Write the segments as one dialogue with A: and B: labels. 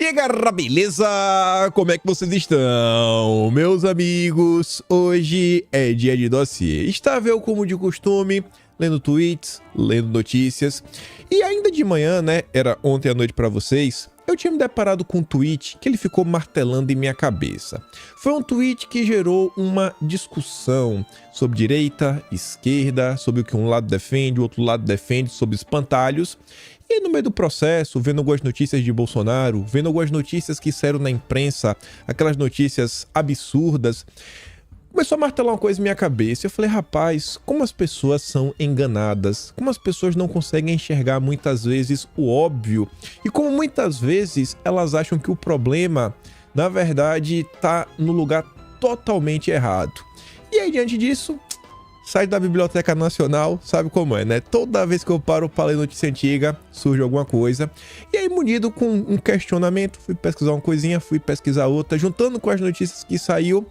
A: dia, galera, beleza? Como é que vocês estão, meus amigos? Hoje é dia de dossiê. Estava eu, como de costume, lendo tweets, lendo notícias. E ainda de manhã, né, era ontem à noite pra vocês, eu tinha me deparado com um tweet que ele ficou martelando em minha cabeça. Foi um tweet que gerou uma discussão sobre direita, esquerda, sobre o que um lado defende, o outro lado defende, sobre espantalhos. E no meio do processo, vendo algumas notícias de Bolsonaro, vendo algumas notícias que saíram na imprensa, aquelas notícias absurdas, começou a martelar uma coisa em minha cabeça. Eu falei, rapaz, como as pessoas são enganadas, como as pessoas não conseguem enxergar muitas vezes o óbvio, e como muitas vezes elas acham que o problema, na verdade, tá no lugar totalmente errado. E aí, diante disso, sai da Biblioteca Nacional, sabe como é, né? Toda vez que eu paro para ler notícia antiga, surge alguma coisa. E aí, munido com um questionamento, fui pesquisar uma coisinha, fui pesquisar outra, juntando com as notícias que saiu,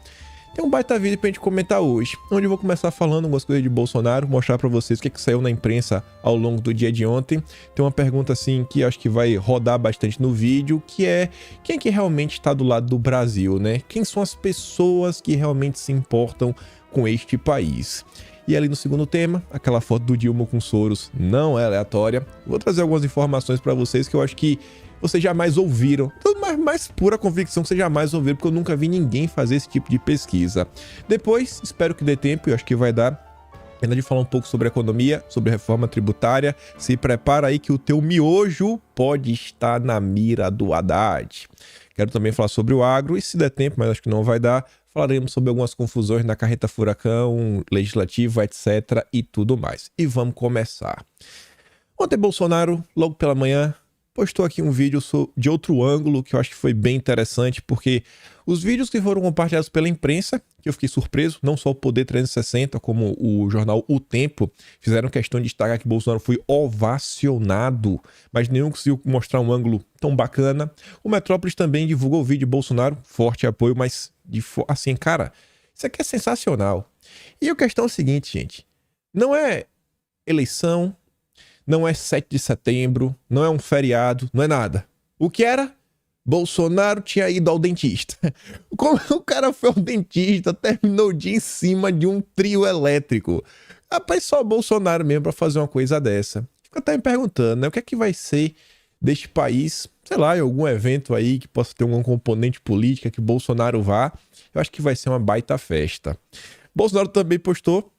A: tem um baita vídeo pra gente comentar hoje, onde eu vou começar falando algumas coisas de Bolsonaro, mostrar pra vocês o que saiu na imprensa ao longo do dia de ontem. Tem uma pergunta assim que acho que vai rodar bastante no vídeo, que é quem é que realmente tá do lado do Brasil, né? Quem são as pessoas que realmente se importam com este país? E ali no segundo tema, aquela foto do Dilma com Soros não é aleatória. Vou trazer algumas informações pra vocês que eu acho que vocês jamais ouviram, mais pura convicção que vocês jamais ouviram, porque eu nunca vi ninguém fazer esse tipo de pesquisa. Depois, espero que dê tempo, eu acho que vai dar, ainda de falar um pouco sobre economia, sobre reforma tributária. Se prepara aí que o teu miojo pode estar na mira do Haddad. Quero também falar sobre o agro, e se der tempo, mas acho que não vai dar, falaremos sobre algumas confusões na carreta furacão, legislativo, etc. e tudo mais. E vamos começar. Ontem Bolsonaro, logo pela manhã, postou aqui um vídeo de outro ângulo que eu acho que foi bem interessante, porque os vídeos que foram compartilhados pela imprensa, que eu fiquei surpreso, não só o Poder 360, como o jornal O Tempo, fizeram questão de destacar que Bolsonaro foi ovacionado, mas nenhum conseguiu mostrar um ângulo tão bacana. O Metrópolis também divulgou o vídeo de Bolsonaro, forte apoio, mas assim, cara, isso aqui é sensacional. E a questão é o seguinte, gente, não é eleição, não é 7 de setembro, não é um feriado, não é nada. O que era? Bolsonaro tinha ido ao dentista. Como o cara foi ao dentista, terminou o dia em cima de um trio elétrico. Rapaz, só Bolsonaro mesmo pra fazer uma coisa dessa. Fico até me perguntando, né? O que é que vai ser deste país, sei lá, em algum evento aí que possa ter algum componente política que Bolsonaro vá. Eu acho que vai ser uma baita festa. Bolsonaro também postou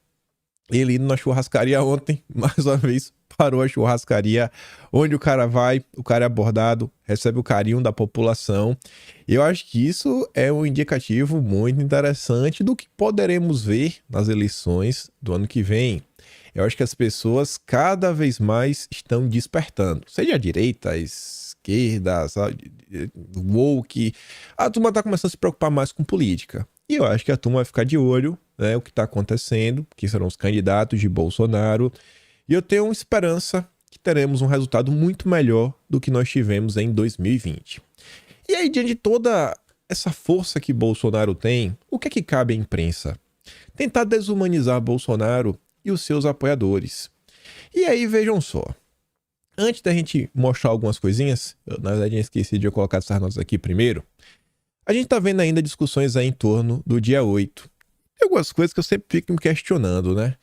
A: ele indo na churrascaria ontem, mais uma vez, parou a churrascaria, onde o cara vai, o cara é abordado, recebe o carinho da população. Eu acho que isso é um indicativo muito interessante do que poderemos ver nas eleições do ano que vem. Eu acho que as pessoas cada vez mais estão despertando, seja a direita, a esquerda, sabe, woke, a turma está começando a se preocupar mais com política. E eu acho que a turma vai ficar de olho, né, o que está acontecendo, que serão os candidatos de Bolsonaro. E eu tenho esperança que teremos um resultado muito melhor do que nós tivemos em 2020. E aí, diante de toda essa força que Bolsonaro tem, o que é que cabe à imprensa? Tentar desumanizar Bolsonaro e os seus apoiadores. E aí, vejam só. Antes da gente mostrar algumas coisinhas, na verdade eu esqueci de eu colocar essas notas aqui primeiro, a gente tá vendo ainda discussões aí em torno do dia 8. Tem algumas coisas que eu sempre fico me questionando, né?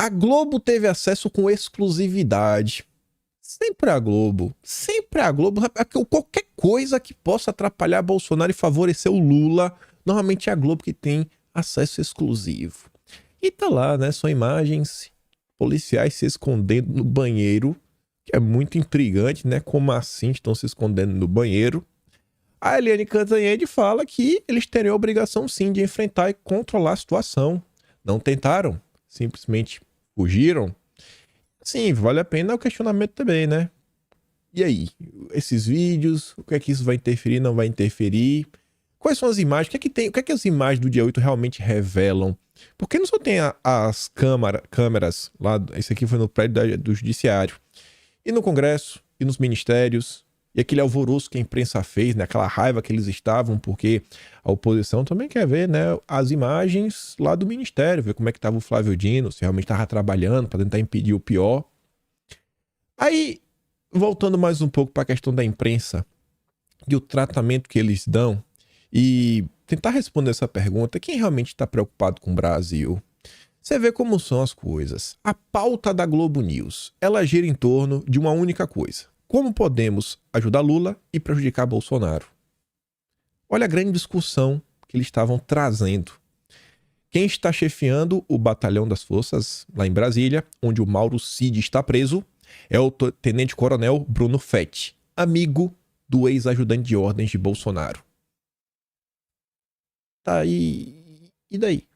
A: A Globo teve acesso com exclusividade. Sempre a Globo. Qualquer coisa que possa atrapalhar Bolsonaro e favorecer o Lula, normalmente é a Globo que tem acesso exclusivo. E tá lá, né? São imagens policiais se escondendo no banheiro, que é muito intrigante, né? Como assim estão se escondendo no banheiro? A Eliane Cantanhede fala que eles teriam a obrigação sim de enfrentar e controlar a situação. Não tentaram, simplesmente fugiram. Sim, vale a pena o questionamento também, né? E aí, esses vídeos, o que é que isso vai interferir, não vai interferir? Quais são as imagens? O que é que as imagens do dia 8 realmente revelam? Porque não só tem as câmeras lá, esse aqui foi no prédio do Judiciário, e no Congresso, e nos ministérios, e aquele alvoroço que a imprensa fez, né? Aquela raiva que eles estavam, porque a oposição também quer ver, né, as imagens lá do ministério, ver como é que estava o Flávio Dino, se realmente estava trabalhando para tentar impedir o pior. Aí, voltando mais um pouco para a questão da imprensa, e o tratamento que eles dão e tentar responder essa pergunta, quem realmente está preocupado com o Brasil? Você vê como são as coisas. A pauta da Globo News, ela gira em torno de uma única coisa. Como podemos ajudar Lula e prejudicar Bolsonaro? Olha a grande discussão que eles estavam trazendo. Quem está chefiando o Batalhão das Forças, lá em Brasília, onde o Mauro Cid está preso, é o tenente-coronel Bruno Fetti, amigo do ex-ajudante de ordens de Bolsonaro. Tá, e daí?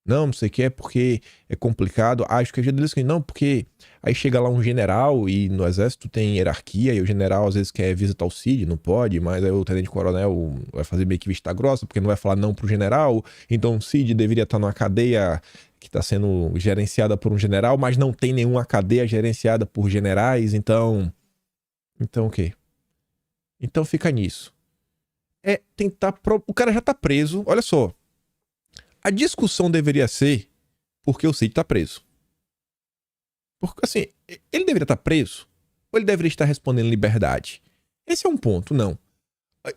A: Não sei o que é porque é complicado. Acho que a gente diz que não, porque aí chega lá um general e no exército tem hierarquia e o general às vezes quer visitar o Cid, não pode, mas aí o tenente-coronel vai fazer meio que vista grossa porque não vai falar não pro general. Então o Cid deveria estar numa cadeia que está sendo gerenciada por um general, mas não tem nenhuma cadeia gerenciada por generais, então o quê? Então fica nisso. É tentar... O cara já tá preso, olha só. A discussão deveria ser porque o Cid tá preso. Porque, assim, ele deveria estar preso ou ele deveria estar respondendo liberdade? Esse é um ponto, não.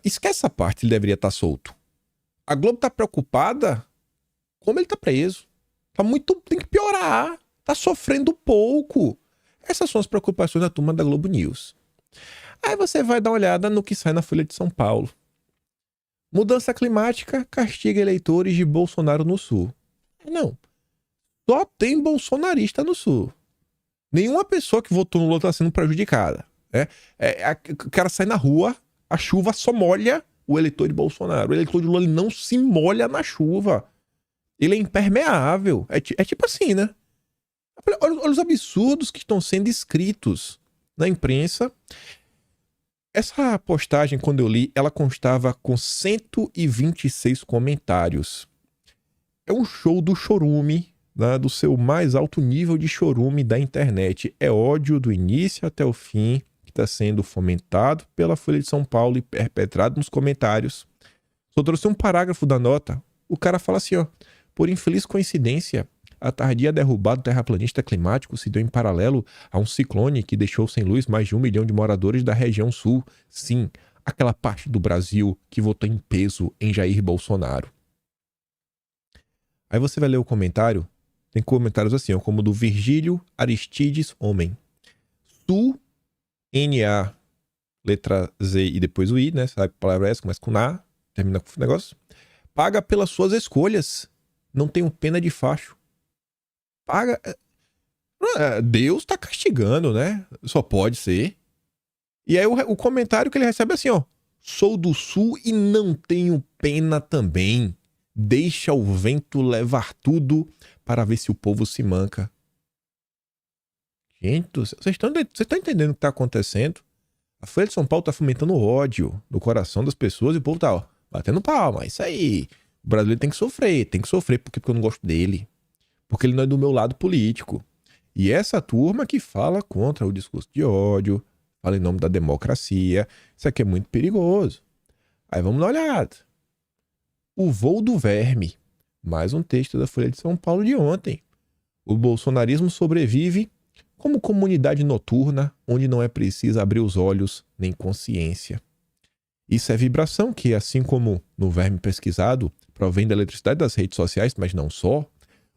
A: Esquece essa parte, ele deveria estar solto. A Globo tá preocupada como ele tá preso. Tá muito... Tem que piorar. Tá sofrendo pouco. Essas são as preocupações da turma da Globo News. Aí você vai dar uma olhada no que sai na Folha de São Paulo. Mudança climática castiga eleitores de Bolsonaro no Sul. Não. Só tem bolsonarista no Sul. Nenhuma pessoa que votou no Lula está sendo prejudicada. O cara sai na rua, a chuva só molha o eleitor de Bolsonaro. O eleitor de Lula ele não se molha na chuva. Ele é impermeável. É tipo assim, né? Olha os absurdos que estão sendo escritos na imprensa. Essa postagem, quando eu li, ela constava com 126 comentários. É um show do chorume, né, do seu mais alto nível de chorume da internet. É ódio do início até o fim, que está sendo fomentado pela Folha de São Paulo e perpetrado nos comentários. Só trouxe um parágrafo da nota. O cara fala assim, ó. Por infeliz coincidência, a tardia derrubada do terraplanista climático se deu em paralelo a um ciclone que deixou sem luz mais de 1 milhão de moradores da região sul. Sim, aquela parte do Brasil que votou em peso em Jair Bolsonaro. Aí você vai ler o comentário. Tem comentários assim, ó, como do Virgílio Aristides Homem. Sul, N-A, letra Z e depois o I, né? Sabe a palavra é essa? Começa com Na, termina com o negócio. Paga pelas suas escolhas. Não tenho pena de facho. Paga. Deus tá castigando, né? Só pode ser. E aí o comentário que ele recebe é assim, ó. Sou do Sul e não tenho pena também. Deixa o vento levar tudo para ver se o povo se manca. Gente, vocês estão entendendo o que tá acontecendo? A Folha de São Paulo tá fomentando ódio no coração das pessoas e o povo tá, ó, batendo palma. Isso aí. O brasileiro tem que sofrer porque eu não gosto dele. Porque ele não é do meu lado político. E essa turma que fala contra o discurso de ódio, fala em nome da democracia, isso aqui é muito perigoso. Aí vamos dar uma olhada. O voo do verme. Mais um texto da Folha de São Paulo de ontem. O bolsonarismo sobrevive como comunidade noturna onde não é preciso abrir os olhos nem consciência. Isso é vibração que, assim como no verme pesquisado, provém da eletricidade das redes sociais, mas não só,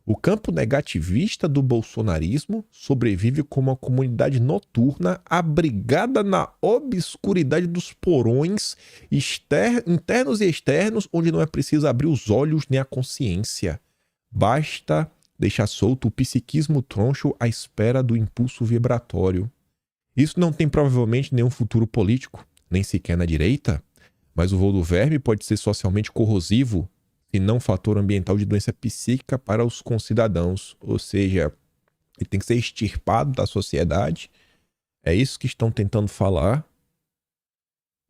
A: o campo negativista do bolsonarismo sobrevive como uma comunidade noturna abrigada na obscuridade dos porões internos e externos, onde não é preciso abrir os olhos nem a consciência. Basta deixar solto o psiquismo troncho à espera do impulso vibratório. Isso não tem provavelmente nenhum futuro político, nem sequer na direita, mas o voo do verme pode ser socialmente corrosivo, e não fator ambiental de doença psíquica para os concidadãos. Ou seja, ele tem que ser extirpado da sociedade. É isso que estão tentando falar.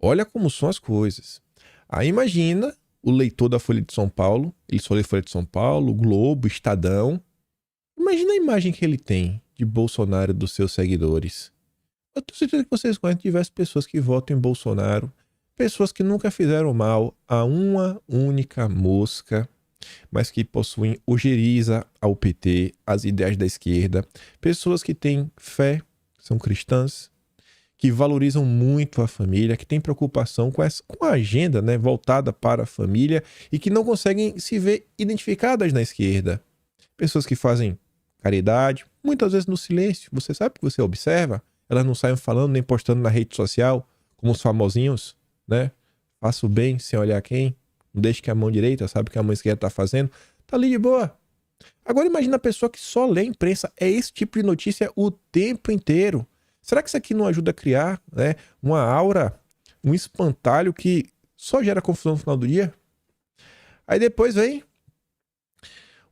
A: Olha como são as coisas. Aí imagina o leitor da Folha de São Paulo, ele só lê Folha de São Paulo, Globo, Estadão. Imagina a imagem que ele tem de Bolsonaro e dos seus seguidores. Eu tenho certeza que vocês conhecem diversas pessoas que votam em Bolsonaro. Pessoas que nunca fizeram mal a uma única mosca, mas que possuem ojeriza ao PT, às ideias da esquerda. Pessoas que têm fé, são cristãs, que valorizam muito a família, que têm preocupação com a agenda, né, voltada para a família e que não conseguem se ver identificadas na esquerda. Pessoas que fazem caridade, muitas vezes no silêncio. Você sabe que você observa, elas não saem falando nem postando na rede social, como os famosinhos, né? Faça o bem sem olhar quem, não deixe que a mão direita sabe o que a mão esquerda está fazendo. Tá ali de boa. Agora imagina a pessoa que só lê a imprensa, é esse tipo de notícia o tempo inteiro. Será que isso aqui não ajuda a criar, né, uma aura, um espantalho que só gera confusão no final do dia? Aí depois vem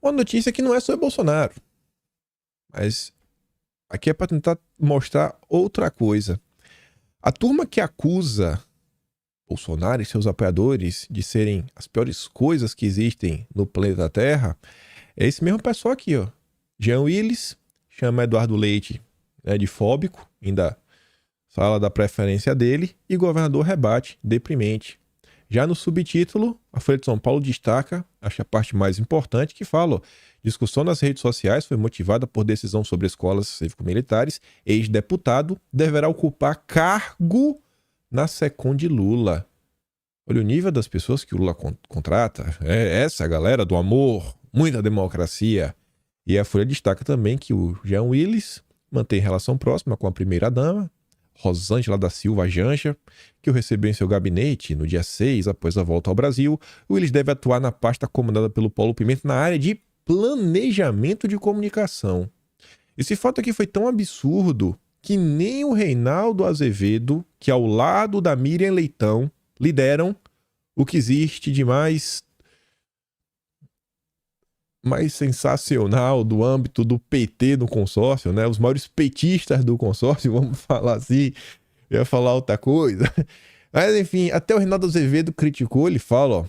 A: uma notícia que não é sobre Bolsonaro, mas aqui é para tentar mostrar outra coisa. A turma que acusa Bolsonaro e seus apoiadores de serem as piores coisas que existem no planeta Terra é esse mesmo pessoal aqui, ó. Jean Willis chama Eduardo Leite, né, de fóbico, ainda fala da preferência dele, e governador rebate, deprimente. Já no subtítulo, a Folha de São Paulo destaca, acho a parte mais importante, que fala, ó, discussão nas redes sociais foi motivada por decisão sobre escolas cívico-militares, ex-deputado deverá ocupar cargo na SECOM de Lula. Olha o nível das pessoas que o Lula contrata, é essa galera do amor, muita democracia. E a Folha destaca também que o Jean Willis mantém relação próxima com a primeira-dama, Rosângela da Silva Janja, que o recebeu em seu gabinete no dia 6, após a volta ao Brasil. O Willis deve atuar na pasta comandada pelo Paulo Pimenta na área de planejamento de comunicação. Esse fato aqui foi tão absurdo que nem o Reinaldo Azevedo, que ao lado da Miriam Leitão, lideram o que existe de mais sensacional do âmbito do PT no consórcio, né? Os maiores petistas do consórcio, vamos falar assim. Eu ia falar outra coisa. Mas enfim, até o Reinaldo Azevedo criticou, ele fala, ó,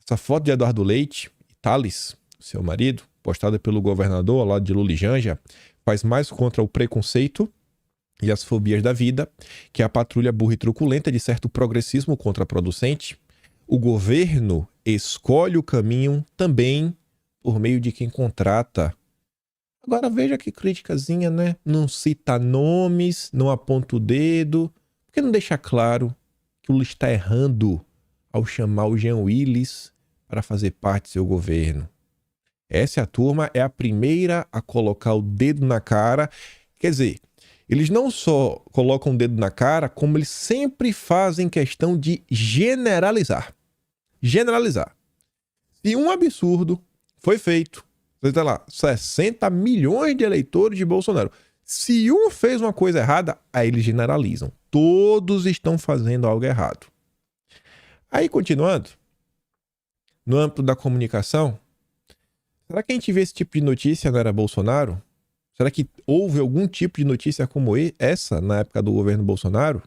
A: essa foto de Eduardo Leite e Thales, seu marido, postada pelo governador ao lado de Lula e Janja, faz mais contra o preconceito e as fobias da vida que a patrulha burra e truculenta de certo progressismo contraproducente. O governo escolhe o caminho também por meio de quem contrata. Agora veja que criticazinha, né? Não cita nomes, não aponta o dedo, porque não deixa claro que o Lula está errando ao chamar o Jean Willis para fazer parte do seu governo. Essa turma é a primeira a colocar o dedo na cara. Quer dizer, eles não só colocam o dedo na cara, como eles sempre fazem questão de generalizar. Generalizar. Se um absurdo foi feito, você tá lá, 60 milhões de eleitores de Bolsonaro. Se um fez uma coisa errada, aí eles generalizam. Todos estão fazendo algo errado. Aí, continuando, no âmbito da comunicação, será que a gente vê esse tipo de notícia não era Bolsonaro? Será que houve algum tipo de notícia como essa na época do governo Bolsonaro?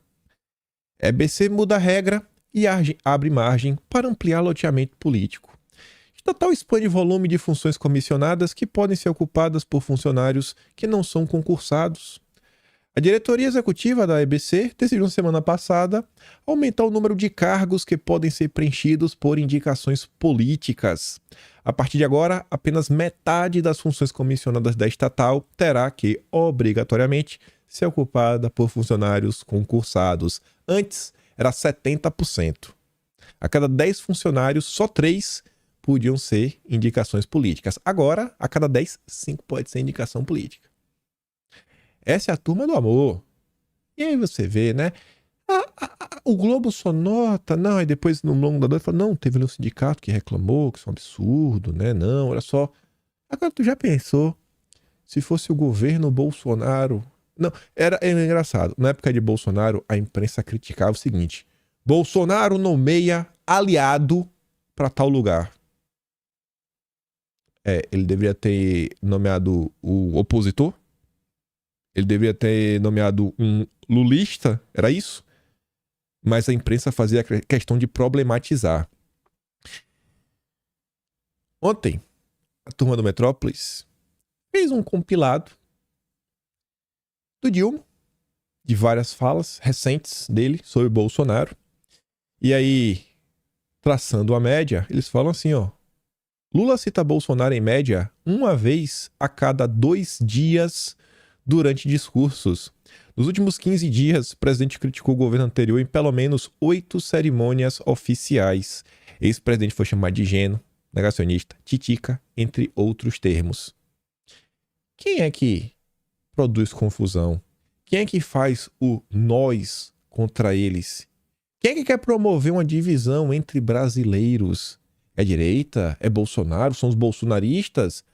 A: EBC muda a regra e abre margem para ampliar loteamento político. Estatal expande volume de funções comissionadas que podem ser ocupadas por funcionários que não são concursados. A diretoria executiva da EBC decidiu na semana passada aumentar o número de cargos que podem ser preenchidos por indicações políticas. A partir de agora, apenas metade das funções comissionadas da estatal terá que, obrigatoriamente, ser ocupada por funcionários concursados. Antes, era 70%. A cada 10 funcionários, só 3 podiam ser indicações políticas. Agora, a cada 10, 5 pode ser indicação política. Essa é a turma do amor. E aí você vê, né? O Globo só nota, não, e depois no longo da noite fala, não, teve um sindicato que reclamou, que isso é um absurdo, né? Não, olha só. Agora tu já pensou se fosse o governo Bolsonaro? Não, era engraçado. Na época de Bolsonaro, a imprensa criticava o seguinte: Bolsonaro nomeia aliado para tal lugar. Ele deveria ter nomeado o opositor? Ele deveria ter nomeado um lulista? Era isso? Mas a imprensa fazia questão de problematizar. Ontem, a turma do Metrópolis fez um compilado do Dilma, de várias falas recentes dele sobre Bolsonaro. E aí, traçando a média, eles falam assim, ó. Lula cita Bolsonaro em média uma vez a cada 2 dias durante discursos. Nos últimos 15 dias, o presidente criticou o governo anterior em pelo menos 8 cerimônias oficiais. Ex-presidente foi chamado de gênio, negacionista, titica, entre outros termos. Quem é que produz confusão? Quem é que faz o nós contra eles? Quem é que quer promover uma divisão entre brasileiros? É direita? É Bolsonaro? São os bolsonaristas?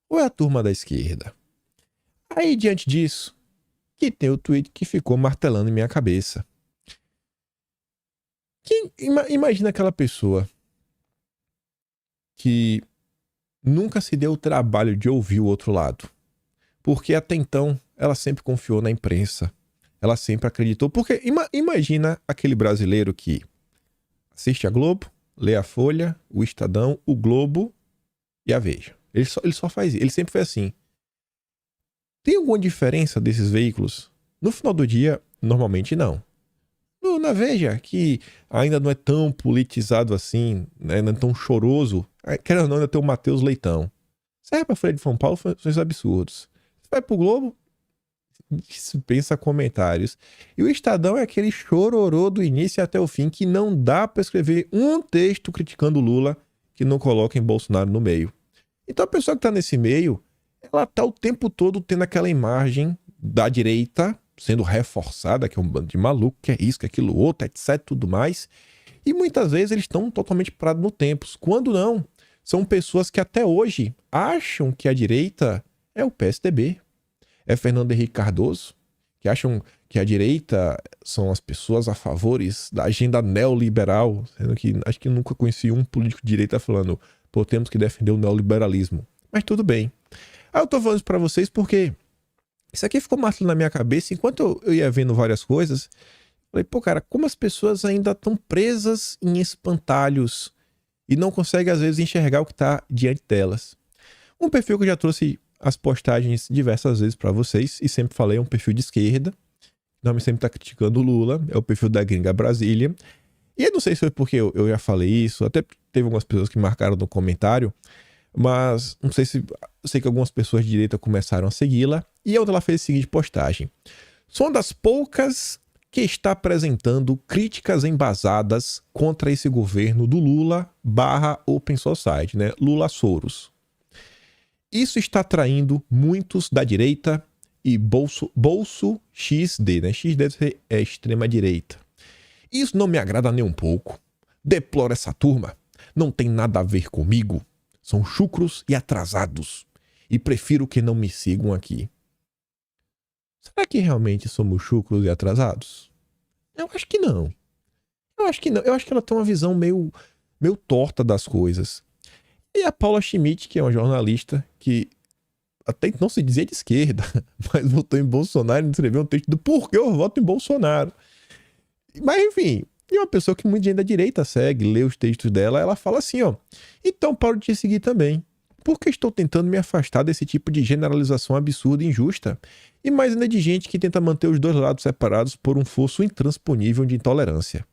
A: Ou é a turma da esquerda? Aí, diante disso, que tem o tweet que ficou martelando em minha cabeça. Imagina aquela pessoa que nunca se deu o trabalho de ouvir o outro lado. Porque até então, ela sempre confiou na imprensa. Ela sempre acreditou. Porque imagina aquele brasileiro que assiste a Globo, lê a Folha, o Estadão, o Globo e a Veja. Ele só faz isso. Ele sempre foi assim. Tem alguma diferença desses veículos? No final do dia, normalmente não. Na Veja, que ainda não é tão politizado assim, né, não é tão choroso, querendo ou não, ainda tem o Matheus Leitão. Serve pra Folha de São Paulo, são absurdos. Você vai pro Globo, dispensa comentários. E o Estadão é aquele chororô do início até o fim, que não dá pra escrever um texto criticando Lula que não coloquem Bolsonaro no meio. Então a pessoa que tá nesse meio, ela tá o tempo todo tendo aquela imagem da direita sendo reforçada, que é um bando de maluco, que é isso, que é aquilo outro, etc, tudo mais. E muitas vezes eles estão totalmente parados no tempo. Quando não, são pessoas que até hoje acham que a direita é o PSDB. É Fernando Henrique Cardoso, que acham que a direita são as pessoas a favores da agenda neoliberal, sendo que acho que nunca conheci um político de direita falando, pô, temos que defender o neoliberalismo. Mas tudo bem. Aí eu tô falando isso pra vocês porque isso aqui ficou martelando na minha cabeça enquanto eu ia vendo várias coisas. Falei, pô, cara, como as pessoas ainda estão presas em espantalhos e não conseguem, às vezes, enxergar o que tá diante delas. Um perfil que eu já trouxe as postagens diversas vezes pra vocês e sempre falei, é um perfil de esquerda. O nome sempre tá criticando o Lula, é o perfil da Gringa Brasília. E eu não sei se foi porque eu já falei isso, até teve algumas pessoas que marcaram no comentário, mas não sei se... Eu sei que algumas pessoas de direita começaram a segui-la. E ela fez a seguinte postagem. Sou uma das poucas que está apresentando críticas embasadas contra esse governo do Lula / Open Society, né? Lula Soros. Isso está atraindo muitos da direita e bolso XD, né? XD é extrema direita. Isso não me agrada nem um pouco. Deploro essa turma. Não tem nada a ver comigo. São chucros e atrasados. E prefiro que não me sigam aqui. Será que realmente somos chucros e atrasados? Eu acho que não. Eu acho que não. Eu acho que ela tem uma visão meio torta das coisas. E a Paula Schmidt, que é uma jornalista que até não se dizia de esquerda, mas votou em Bolsonaro e escreveu um texto do porquê eu voto em Bolsonaro. Mas enfim, e uma pessoa que muita gente da direita segue, lê os textos dela, ela fala assim, ó. Então paro de te seguir também. Porque estou tentando me afastar desse tipo de generalização absurda e injusta. E mais ainda de gente que tenta manter os dois lados separados por um fosso intransponível de intolerância.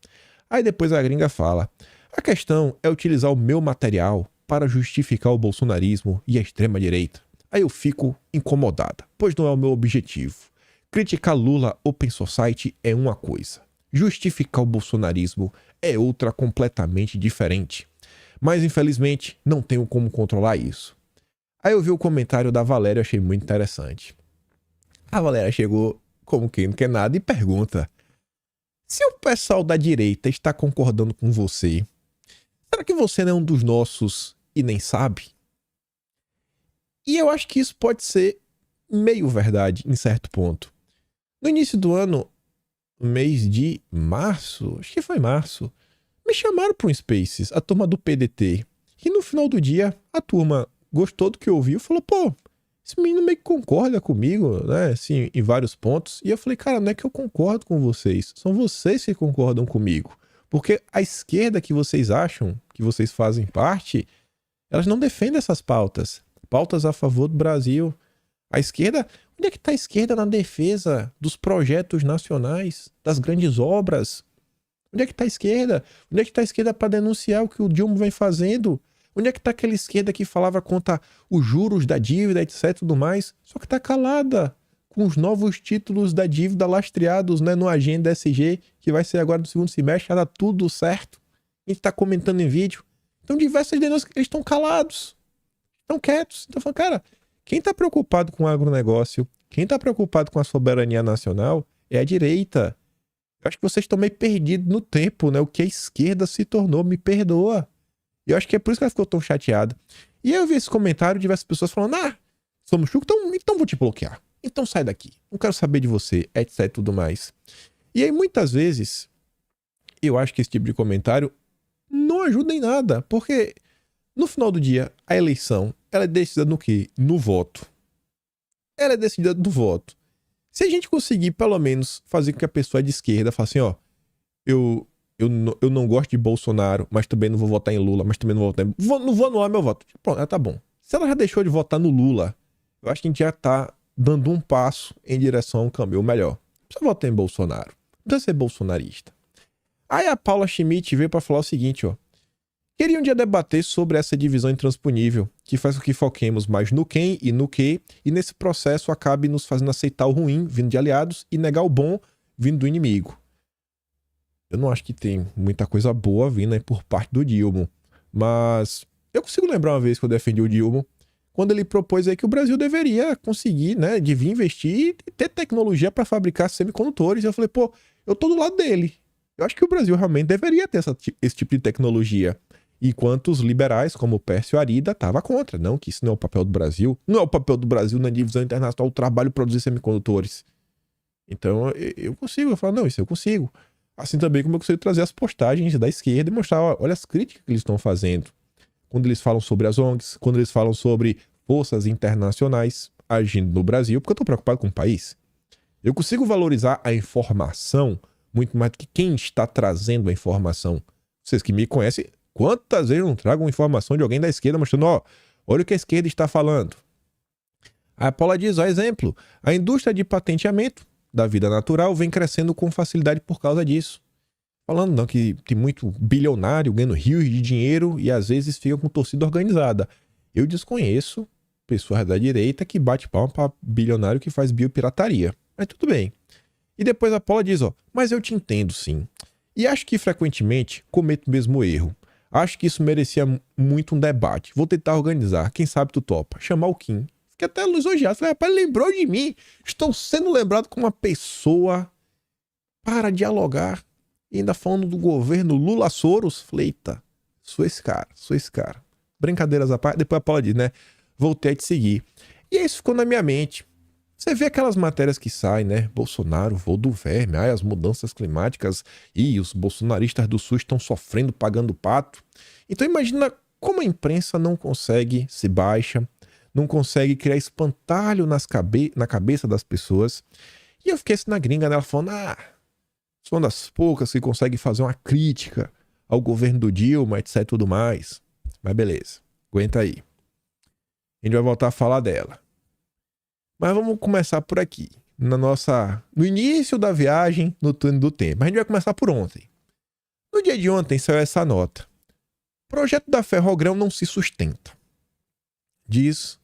A: Aí depois a gringa fala, a questão é utilizar o meu material para justificar o bolsonarismo e a extrema-direita. Aí eu fico incomodada, pois não é o meu objetivo. Criticar Lula Open Society é uma coisa. Justificar o bolsonarismo é outra completamente diferente. Mas, infelizmente, não tenho como controlar isso. Aí eu vi o comentário da Valéria e achei muito interessante. A Valéria chegou como quem não quer nada e pergunta: se o pessoal da direita está concordando com você, será que você não é um dos nossos e nem sabe? E eu acho que isso pode ser meio verdade em certo ponto. No início do ano, mês de março, acho que foi março, me chamaram para um Spaces, a turma do PDT. E no final do dia, a turma gostou do que ouviu e falou, pô, esse menino meio que concorda comigo, né, assim, em vários pontos. E eu falei, cara, não é que eu concordo com vocês, são vocês que concordam comigo. Porque a esquerda que vocês acham, que vocês fazem parte, elas não defendem essas pautas. Pautas a favor do Brasil. A esquerda, onde é que está a esquerda na defesa dos projetos nacionais, das grandes obras? Onde é que está a esquerda? Onde é que está a esquerda para denunciar o que o Dilma vem fazendo? Onde é que está aquela esquerda que falava contra os juros da dívida, etc, tudo mais? Só que está calada. com os novos títulos da dívida lastreados, né, no Agenda SG, que vai ser agora no segundo semestre, já dá tudo certo. A gente tá comentando em vídeo. Então, diversas denúncias, eles estão calados, estão quietos. Então, falando, cara, quem tá preocupado com o agronegócio, quem tá preocupado com a soberania nacional é a direita. Eu acho que vocês estão meio perdidos no tempo, né? O que a esquerda se tornou, me perdoa. E eu acho que é por isso que ela ficou tão chateada. E aí eu vi esse comentário de diversas pessoas falando, somos chucro, então vou te bloquear. Então sai daqui. Não quero saber de você, etc e tudo mais. E aí muitas vezes, eu acho que esse tipo de comentário não ajuda em nada. Porque no final do dia, a eleição, ela é decidida no quê? No voto. Ela é decidida no voto. Se a gente conseguir, pelo menos, fazer com que a pessoa de esquerda fale assim, ó, eu não gosto de Bolsonaro, mas também não vou votar em Lula, mas também não vou votar em... Não vou anular meu voto. Pronto, ela tá bom. Se ela já deixou de votar no Lula, eu acho que a gente já tá dando um passo em direção a um caminho melhor. Não precisa votar em Bolsonaro. Não precisa ser bolsonarista. Aí a Paula Schmidt veio pra falar o seguinte, ó. Queria um dia debater sobre essa divisão intransponível, que faz com que foquemos mais no quem e no que, e nesse processo acabe nos fazendo aceitar o ruim, vindo de aliados, e negar o bom, vindo do inimigo. Eu não acho que tem muita coisa boa vindo aí por parte do Dilma, mas eu consigo lembrar uma vez que eu defendi o Dilma, quando ele propôs aí que o Brasil deveria conseguir, né, de vir investir e ter tecnologia para fabricar semicondutores. Eu falei, pô, eu tô do lado dele. Eu acho que o Brasil realmente deveria ter esse tipo de tecnologia. Enquanto os liberais, como o Pércio Arida, estavam contra. Não, que isso não é o papel do Brasil. Não é o papel do Brasil na divisão internacional, o trabalho de produzir semicondutores. Então, eu consigo. Eu falo, não, isso eu consigo. Assim também como eu consigo trazer as postagens da esquerda e mostrar, olha as críticas que eles estão fazendo. Quando eles falam sobre as ONGs, quando eles falam sobre forças internacionais agindo no Brasil, porque eu estou preocupado com o país. Eu consigo valorizar a informação muito mais do que quem está trazendo a informação. Vocês que me conhecem, quantas vezes eu não trago uma informação de alguém da esquerda mostrando, olha o que a esquerda está falando. A Paula diz, exemplo, a indústria de patenteamento da vida natural vem crescendo com facilidade por causa disso. Falando não, que tem muito bilionário ganhando rios de dinheiro e às vezes fica com torcida organizada. Eu desconheço pessoas da direita que bate palma para bilionário que faz biopirataria. Mas tudo bem. E depois a Paula diz, mas eu te entendo sim. E acho que frequentemente cometo o mesmo erro. Acho que isso merecia muito um debate. Vou tentar organizar. Quem sabe tu topa. Chamar o Kim. Fiquei até lisonjeado. Falei, rapaz, lembrou de mim. Estou sendo lembrado como uma pessoa para dialogar. E ainda falando do governo Lula Soros. Falei, eita, sou esse cara. Brincadeiras à parte. Depois a Paula diz, né? Voltei a te seguir. E isso ficou na minha mente. Você vê aquelas matérias que saem, né? Bolsonaro, voo do verme, as mudanças climáticas e os bolsonaristas do Sul estão sofrendo, pagando pato. Então imagina como a imprensa não consegue se baixa, não consegue criar espantalho na cabeça das pessoas. E eu fiquei assim na gringa, né? Ela falando, sou uma das poucas que consegue fazer uma crítica ao governo do Dilma, etc e tudo mais. Mas beleza, aguenta aí. A gente vai voltar a falar dela. Mas vamos começar por aqui, no início da viagem, no túnel do tempo. A gente vai começar por ontem. No dia de ontem saiu essa nota. O projeto da Ferrogrão não se sustenta. Diz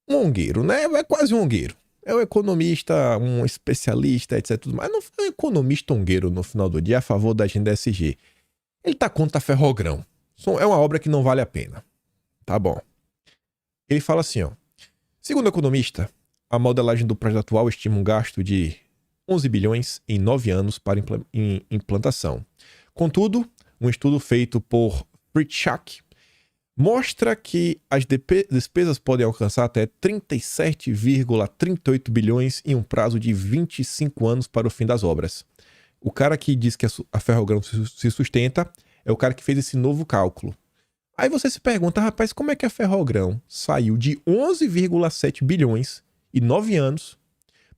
A: um ongueiro, né? É quase um ongueiro. É um economista, um especialista, etc. Mas não foi um economista ongueiro no final do dia a favor da agenda SG. Ele tá contra a Ferrogrão. É uma obra que não vale a pena. Tá bom. Ele fala assim, segundo o economista, a modelagem do projeto atual estima um gasto de 11 bilhões em 9 anos para implantação. Contudo, um estudo feito por Pritchak mostra que as despesas podem alcançar até 37,38 bilhões em um prazo de 25 anos para o fim das obras. O cara que diz que a Ferrogrão se sustenta é o cara que fez esse novo cálculo. Aí você se pergunta, rapaz, como é que a Ferrogrão saiu de 11,7 bilhões em 9 anos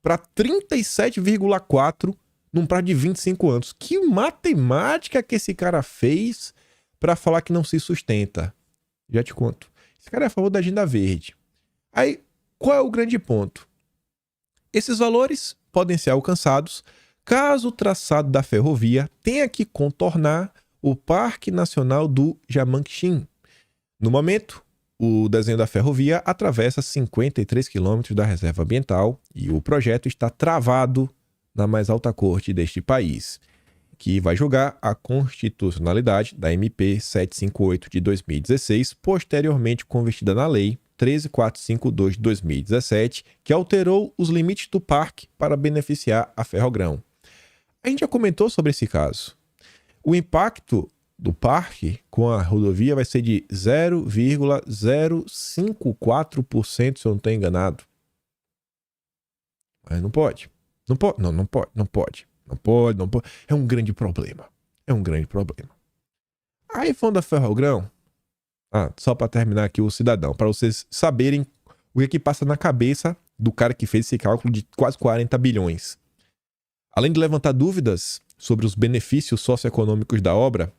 A: para 37,4 num prazo de 25 anos? Que matemática que esse cara fez para falar que não se sustenta? Já te conto. Esse cara é a favor da agenda verde. Aí, qual é o grande ponto? Esses valores podem ser alcançados caso o traçado da ferrovia tenha que contornar o Parque Nacional do Jamanchim. No momento, O desenho da ferrovia atravessa 53 quilômetros da reserva ambiental e o projeto está travado na mais alta corte deste país, que vai julgar a constitucionalidade da MP 758 de 2016, posteriormente convertida na Lei 13452 de 2017, que alterou os limites do parque para beneficiar a Ferrogrão. A gente já comentou sobre esse caso. O impacto do parque com a rodovia vai ser de 0,054%, se eu não estou enganado. Mas não pode. Não pode. Não pode. Não pode. É um grande problema. Aí, falando da Ferrogrão, só para terminar aqui o cidadão, para vocês saberem o que passa na cabeça do cara que fez esse cálculo de quase 40 bilhões. Além de levantar dúvidas sobre os benefícios socioeconômicos da obra,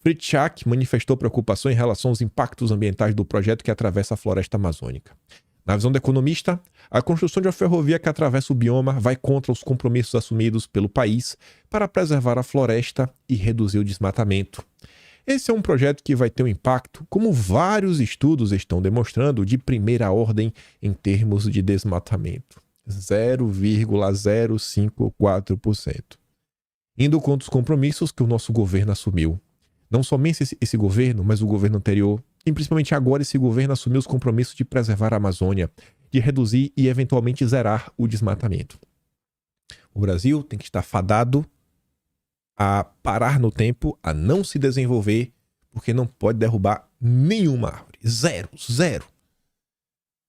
A: Fritz Schack manifestou preocupação em relação aos impactos ambientais do projeto que atravessa a floresta amazônica. Na visão do economista, a construção de uma ferrovia que atravessa o bioma vai contra os compromissos assumidos pelo país para preservar a floresta e reduzir o desmatamento. Esse é um projeto que vai ter um impacto, como vários estudos estão demonstrando, de primeira ordem em termos de desmatamento. 0,054%. Indo contra os compromissos que o nosso governo assumiu. Não somente esse governo, mas o governo anterior, e principalmente agora esse governo assumiu os compromissos de preservar a Amazônia, de reduzir e eventualmente zerar o desmatamento. O Brasil tem que estar fadado a parar no tempo, a não se desenvolver, porque não pode derrubar nenhuma árvore. Zero.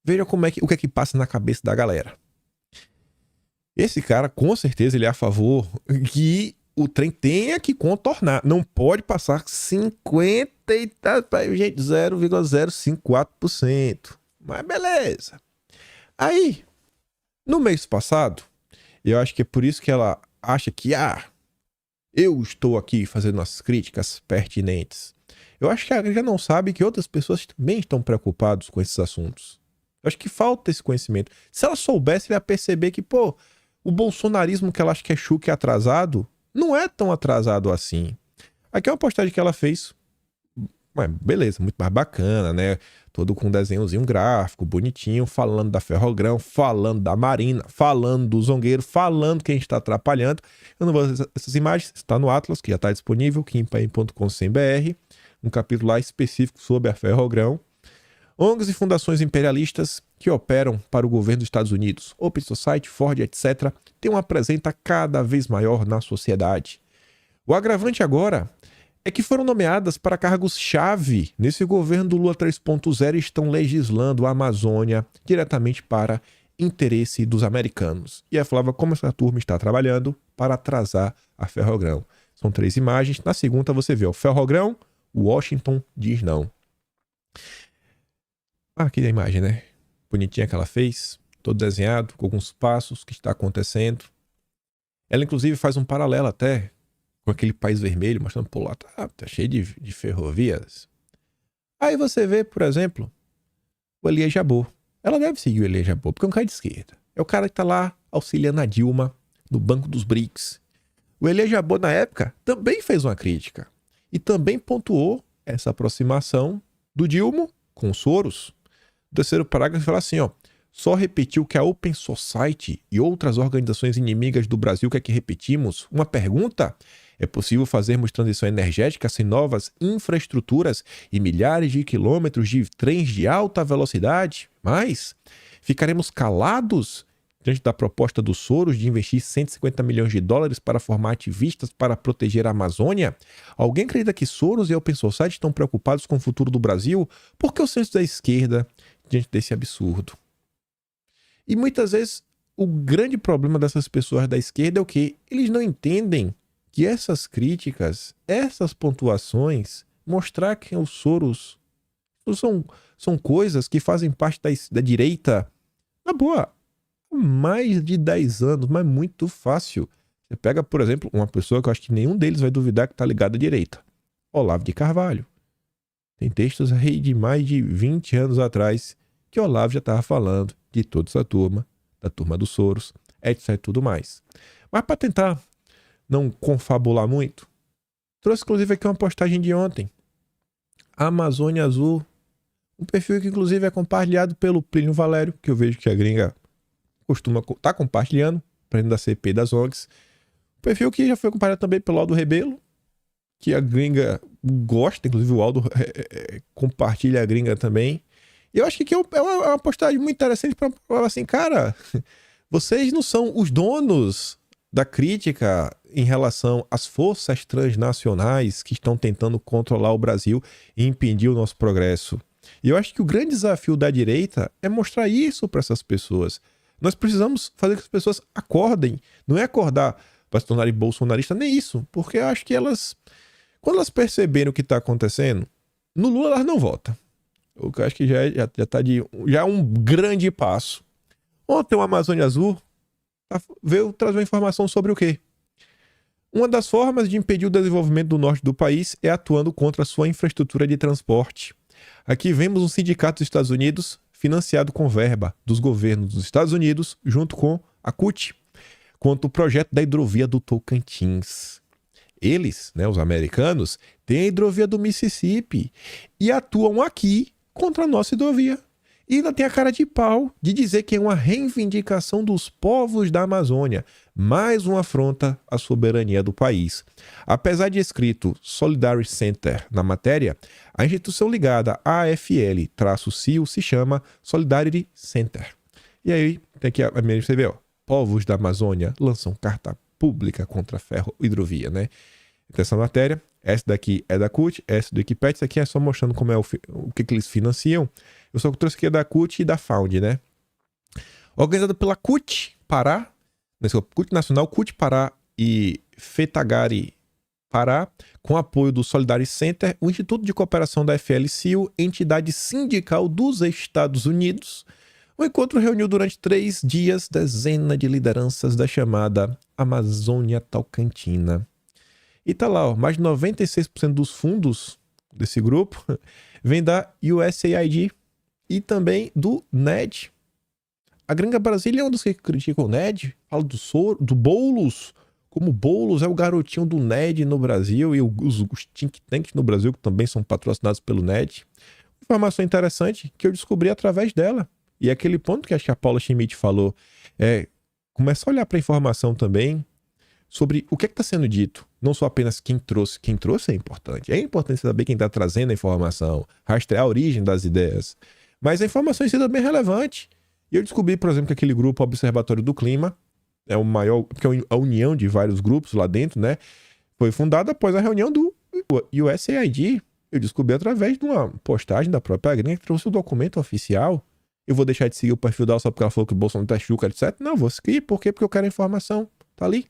A: Veja o que é que passa na cabeça da galera. Esse cara, com certeza, ele é a favor que o trem tenha que contornar. Não pode passar 0,054%. Mas beleza. Aí, no mês passado, eu acho que é por isso que ela acha que eu estou aqui fazendo as críticas pertinentes. Eu acho que ela já não sabe que outras pessoas também estão preocupadas com esses assuntos. Eu acho que falta esse conhecimento. Se ela soubesse, ela ia perceber que, o bolsonarismo que ela acha que é chuco e atrasado, não é tão atrasado assim. Aqui é uma postagem que ela fez. Beleza, muito mais bacana, né? Todo com um desenhozinho gráfico, bonitinho, falando da Ferrogrão, falando da Marina, falando do Zongueiro, falando que a gente está atrapalhando. Eu não vou fazer essas imagens, está no Atlas, que já está disponível, kimpaim.com.br, um capítulo lá específico sobre a Ferrogrão. ONGs e fundações imperialistas que operam para o governo dos Estados Unidos, Open Society, Ford, etc., têm uma presença cada vez maior na sociedade. O agravante agora é que foram nomeadas para cargos-chave nesse governo do Lula 3.0 e estão legislando a Amazônia diretamente para interesse dos americanos. E ela falava como essa turma está trabalhando para atrasar a Ferrogrão. São 3 imagens. Na segunda você vê o Ferrogrão, Washington diz não. Aqui a imagem, né? Bonitinha que ela fez, todo desenhado, com alguns passos, que está acontecendo. Ela, inclusive, faz um paralelo até com aquele país vermelho, mostrando, lá tá cheio de ferrovias. Aí você vê, por exemplo, o Elias Jabbour. Ela deve seguir o Elias Jabbour, porque é um cara de esquerda. É o cara que tá lá auxiliando a Dilma no Banco dos BRICS. O Elias Jabbour, na época, também fez uma crítica. E também pontuou essa aproximação do Dilma com o Soros. O terceiro parágrafo fala assim, só repetiu que a Open Society e outras organizações inimigas do Brasil quer que repetimos? Uma pergunta? É possível fazermos transição energética sem novas infraestruturas e milhares de quilômetros de trens de alta velocidade? Mas ficaremos calados diante da proposta do Soros de investir 150 milhões de dólares para formar ativistas para proteger a Amazônia? Alguém acredita que Soros e a Open Society estão preocupados com o futuro do Brasil? Por que o centro da esquerda diante desse absurdo? E muitas vezes o grande problema dessas pessoas da esquerda é o quê? Eles não entendem que essas críticas, essas pontuações, mostrar que os Soros são coisas que fazem parte da direita, na boa, há mais de 10 anos, mas muito fácil. Você pega, por exemplo, uma pessoa que eu acho que nenhum deles vai duvidar que está ligada à direita. Olavo de Carvalho. Tem textos aí de mais de 20 anos atrás que Olavo já estava falando de toda essa turma, da turma dos Soros, etc e tudo mais. Mas para tentar não confabular muito, trouxe inclusive aqui uma postagem de ontem. A Amazônia Azul, Um perfil que, inclusive, é compartilhado pelo Plínio Valério, que eu vejo que a gringa costuma estar compartilhando, para da CP das ONGs. Um perfil que já foi compartilhado também pelo Aldo Rebelo, que a gringa gosta, inclusive o Aldo compartilha a gringa também. E eu acho que é uma postagem muito interessante para falar assim, cara, vocês não são os donos da crítica em relação às forças transnacionais que estão tentando controlar o Brasil e impedir o nosso progresso. E eu acho que o grande desafio da direita é mostrar isso para essas pessoas. Nós precisamos fazer com que as pessoas acordem. Não é acordar para se tornarem bolsonaristas, nem isso. Porque eu acho que quando elas perceberem o que está acontecendo, no Lula elas não votam. O que eu acho que já é um grande passo. Ontem o Amazônia Azul veio trazer uma informação sobre o quê? Uma das formas de impedir o desenvolvimento do norte do país é atuando contra a sua infraestrutura de transporte. Aqui vemos um sindicato dos Estados Unidos financiado com verba dos governos dos Estados Unidos junto com a CUT, quanto o projeto da hidrovia do Tocantins. Eles, os americanos, têm a hidrovia do Mississippi e atuam aqui contra a nossa hidrovia. E ainda tem a cara de pau de dizer que é uma reivindicação dos povos da Amazônia, mais uma afronta à soberania do país. Apesar de escrito Solidarity Center na matéria, a instituição ligada à AFL-CIO se chama Solidarity Center. E aí, tem aqui a minha você vê, povos da Amazônia lançam carta pública contra a ferro hidrovia, né? Então, essa matéria, essa daqui é da CUT, essa do Wikipedia, isso aqui é só mostrando como é o que eles financiam. Eu só trouxe aqui da CUT e da Found, né? Organizada pela CUT Pará, CUT Nacional, CUT Pará e FETAGARI Pará, com apoio do Solidarity Center, o Instituto de Cooperação da AFL-CIO, entidade sindical dos Estados Unidos. O encontro reuniu durante 3 dias dezenas de lideranças da chamada Amazônia Tocantins. E tá lá, mais de 96% dos fundos desse grupo vem da USAID e também do NED. A gringa Brasília é um dos que criticam o NED, fala do Boulos, como o Boulos é o garotinho do NED no Brasil e os think tanks no Brasil que também são patrocinados pelo NED. Informação interessante que eu descobri através dela. E é aquele ponto que acho que a Paula Schmidt falou, começar a olhar para a informação também sobre o que está sendo dito. Não só apenas quem trouxe. Quem trouxe é importante. É importante saber quem está trazendo a informação, rastrear a origem das ideias. Mas a informação em si é bem relevante. E eu descobri, por exemplo, que aquele grupo Observatório do Clima é o maior, porque é a união de vários grupos lá dentro, né? Foi fundada após a reunião do USAID. Eu descobri através de uma postagem da própria gringa que trouxe o documento oficial. Eu vou deixar de seguir o perfil dela só porque ela falou que o Bolsonaro tá chuca, etc. Não, vou seguir. Por quê? Porque eu quero a informação. Tá ali.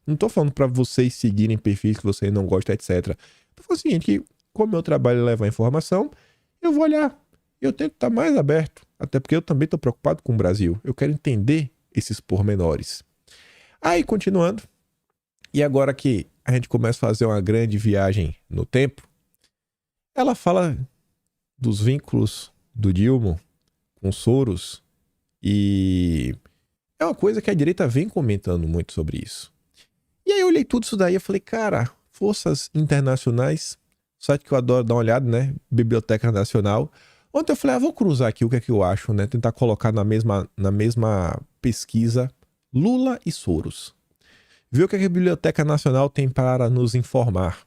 A: Não tô falando pra vocês seguirem perfis que vocês não gostam, etc. Tô falando o seguinte, que como meu trabalho é levar informação, eu vou olhar. Eu tento estar mais aberto. Até porque eu também tô preocupado com o Brasil. Eu quero entender esses pormenores. Aí, continuando. E agora que a gente começa a fazer uma grande viagem no tempo, ela fala dos vínculos do Dilma com Soros, e é uma coisa que a direita vem comentando muito sobre isso. E aí eu olhei tudo isso daí e falei, cara, forças internacionais, site que eu adoro dar uma olhada, né? Biblioteca Nacional. Ontem eu falei, vou cruzar aqui o que é que eu acho, né? Tentar colocar na mesma pesquisa Lula e Soros. Ver o que a Biblioteca Nacional tem para nos informar.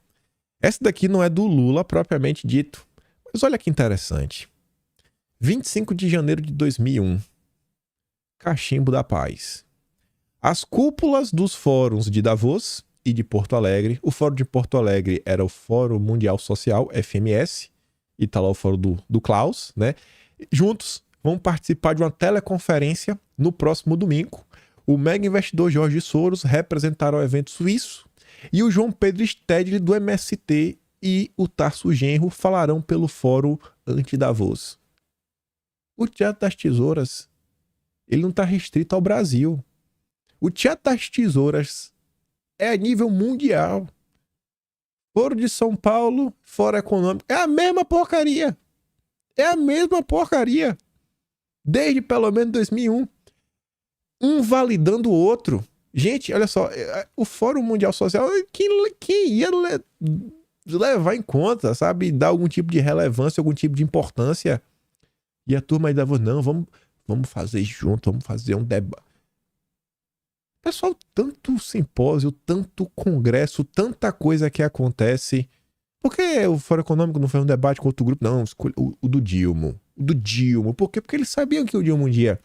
A: Essa daqui não é do Lula propriamente dito, mas olha que interessante. 25 de janeiro de 2001. Cachimbo da Paz. As cúpulas dos fóruns de Davos e de Porto Alegre. O fórum de Porto Alegre era o Fórum Mundial Social, FMS, e tá lá o fórum do Klaus, né? Juntos vão participar de uma teleconferência no próximo domingo. O mega investidor Jorge Soros representará o evento suíço e o João Pedro Stedley do MST e o Tarso Genro falarão pelo fórum anti-Davos. O Teatro das Tesouras, ele não está restrito ao Brasil. O Teatro das Tesouras é a nível mundial. Foro de São Paulo, Fórum Econômico, é a mesma porcaria. É a mesma porcaria. Desde pelo menos 2001. Um validando o outro. Gente, olha só, o Fórum Mundial Social, quem ia levar em conta, sabe? Dar algum tipo de relevância, algum tipo de importância. E a turma ainda falou, não, vamos fazer junto, vamos fazer um debate. Pessoal, tanto simpósio, tanto congresso, tanta coisa que acontece. Por que o Fórum Econômico não foi um debate com outro grupo? Não, escolhe o do Dilma. O do Dilma. Por quê? Porque eles sabiam que o Dilma um dia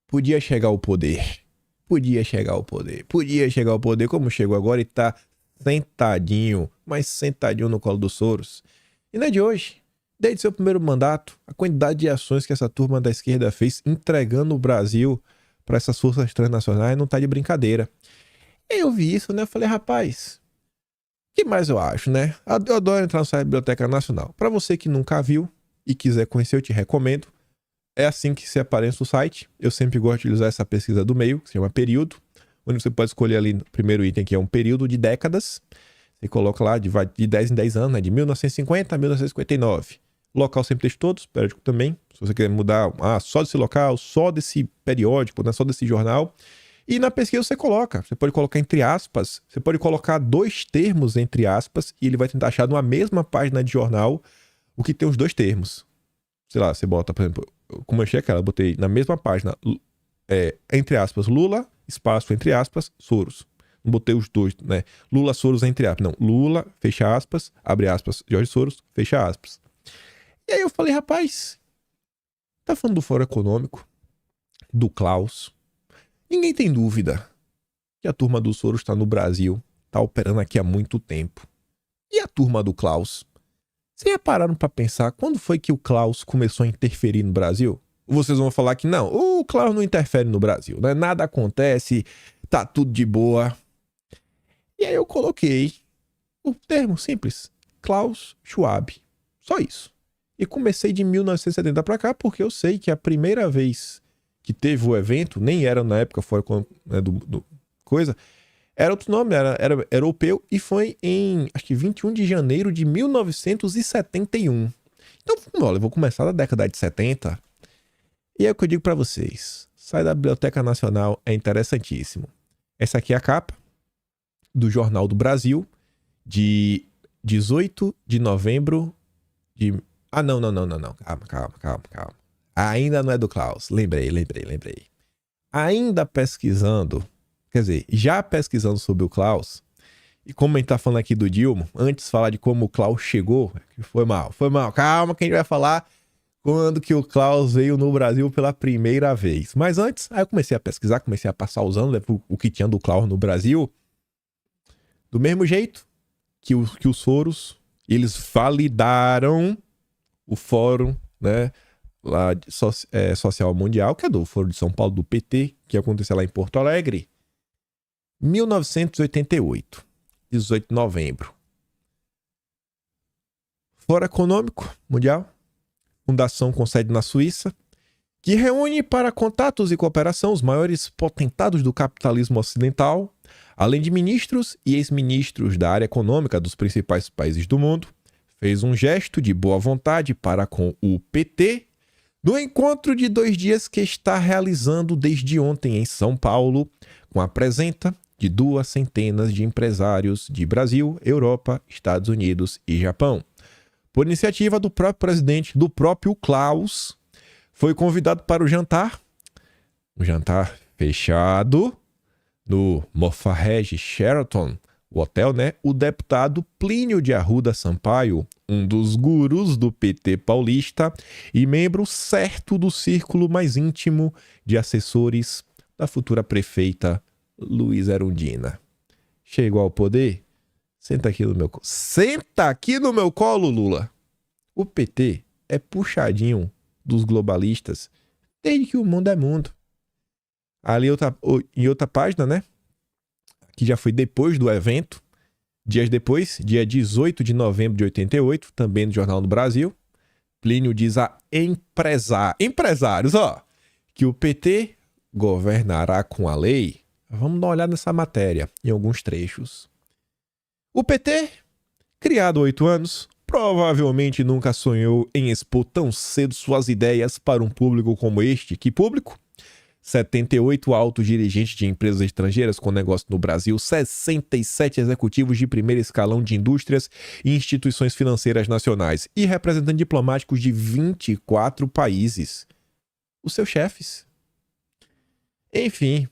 A: podia chegar ao poder. Podia chegar ao poder, como chegou agora e tá sentadinho, mas sentadinho no colo dos Soros. E não é de hoje. Desde seu primeiro mandato, a quantidade de ações que essa turma da esquerda fez entregando o Brasil para essas forças transnacionais não tá de brincadeira. E eu vi isso, né? Eu falei, rapaz, o que mais eu acho, né? Eu adoro entrar no site da Biblioteca Nacional. Para você que nunca viu e quiser conhecer, eu te recomendo. É assim que se aparece no site. Eu sempre gosto de utilizar essa pesquisa do meio, que se chama período, onde você pode escolher ali no primeiro item, que é um período de décadas. Você coloca lá, vai de 10 em 10 anos, né? De 1950 a 1959. Local sempre deixa todos, periódico também. Se você quer mudar só desse local, só desse periódico, né? Só desse jornal. E na pesquisa você coloca. Você pode colocar entre aspas. Você pode colocar 2 termos entre aspas e ele vai tentar achar numa mesma página de jornal o que tem os 2 termos. Sei lá, você bota, por exemplo, como eu achei aquela, eu botei na mesma página, entre aspas, Lula, espaço, entre aspas, Soros. Não botei os 2, né? Lula, Soros, entre aspas. Não, Lula, fecha aspas, abre aspas, Jorge Soros, fecha aspas. E aí eu falei, rapaz, tá falando do Fórum Econômico, do Klaus. Ninguém tem dúvida que a turma do Soros está no Brasil, tá operando aqui há muito tempo. E a turma do Klaus? Vocês já pararam pra pensar quando foi que o Klaus começou a interferir no Brasil? Vocês vão falar que não, o Klaus não interfere no Brasil, né? Nada acontece, tá tudo de boa. E aí eu coloquei o termo simples, Klaus Schwab. Só isso. E comecei de 1970 pra cá, porque eu sei que a primeira vez que teve o evento, nem era na época fora, né, do coisa, era outro nome, era europeu, e foi em, acho que 21 de janeiro de 1971. Então, olha, eu vou começar da década de 70. E é o que eu digo pra vocês. Sai da Biblioteca Nacional, é interessantíssimo. Essa aqui é a capa do Jornal do Brasil, de 18 de novembro de... não. Calma. Ainda não é do Klaus. Lembrei. Ainda pesquisando... Quer dizer, já pesquisando sobre o Klaus, e como a gente tá falando aqui do Dilma, antes de falar de como o Klaus chegou, foi mal. Calma que a gente vai falar quando que o Klaus veio no Brasil pela primeira vez. Mas antes, aí eu comecei a pesquisar, comecei a passar os anos, o que tinha do Klaus no Brasil. Do mesmo jeito que os Soros, eles validaram o fórum, né, lá social mundial, que é do Fórum de São Paulo, do PT, que aconteceu lá em Porto Alegre. 1988, 18 de novembro. Fórum Econômico Mundial, fundação com sede na Suíça, que reúne para contatos e cooperação os maiores potentados do capitalismo ocidental, além de ministros e ex-ministros da área econômica dos principais países do mundo, fez um gesto de boa vontade para com o PT no encontro de 2 dias que está realizando desde ontem em São Paulo, com a presença de 2 centenas de empresários de Brasil, Europa, Estados Unidos e Japão. Por iniciativa do próprio presidente, do próprio Klaus, foi convidado para o jantar, um jantar fechado, no Mofarrege Sheraton, o hotel, né? O deputado Plínio de Arruda Sampaio, um dos gurus do PT paulista e membro certo do círculo mais íntimo de assessores da futura prefeita Luiz Erundina. Chegou ao poder? Senta aqui no meu colo. Senta aqui no meu colo, Lula! O PT é puxadinho dos globalistas desde que o mundo é mundo. Ali em outra página, né? Que já foi depois do evento. Dias depois, dia 18 de novembro de 88, também no Jornal do Brasil, Plínio diz a empresários, que o PT governará com a lei. Vamos dar uma olhada nessa matéria, em alguns trechos. O PT, criado há 8 anos, provavelmente nunca sonhou em expor tão cedo suas ideias para um público como este. Que público? 78 altos dirigentes de empresas estrangeiras com negócio no Brasil, 67 executivos de primeiro escalão de indústrias e instituições financeiras nacionais e representantes diplomáticos de 24 países. Os seus chefes. Enfim,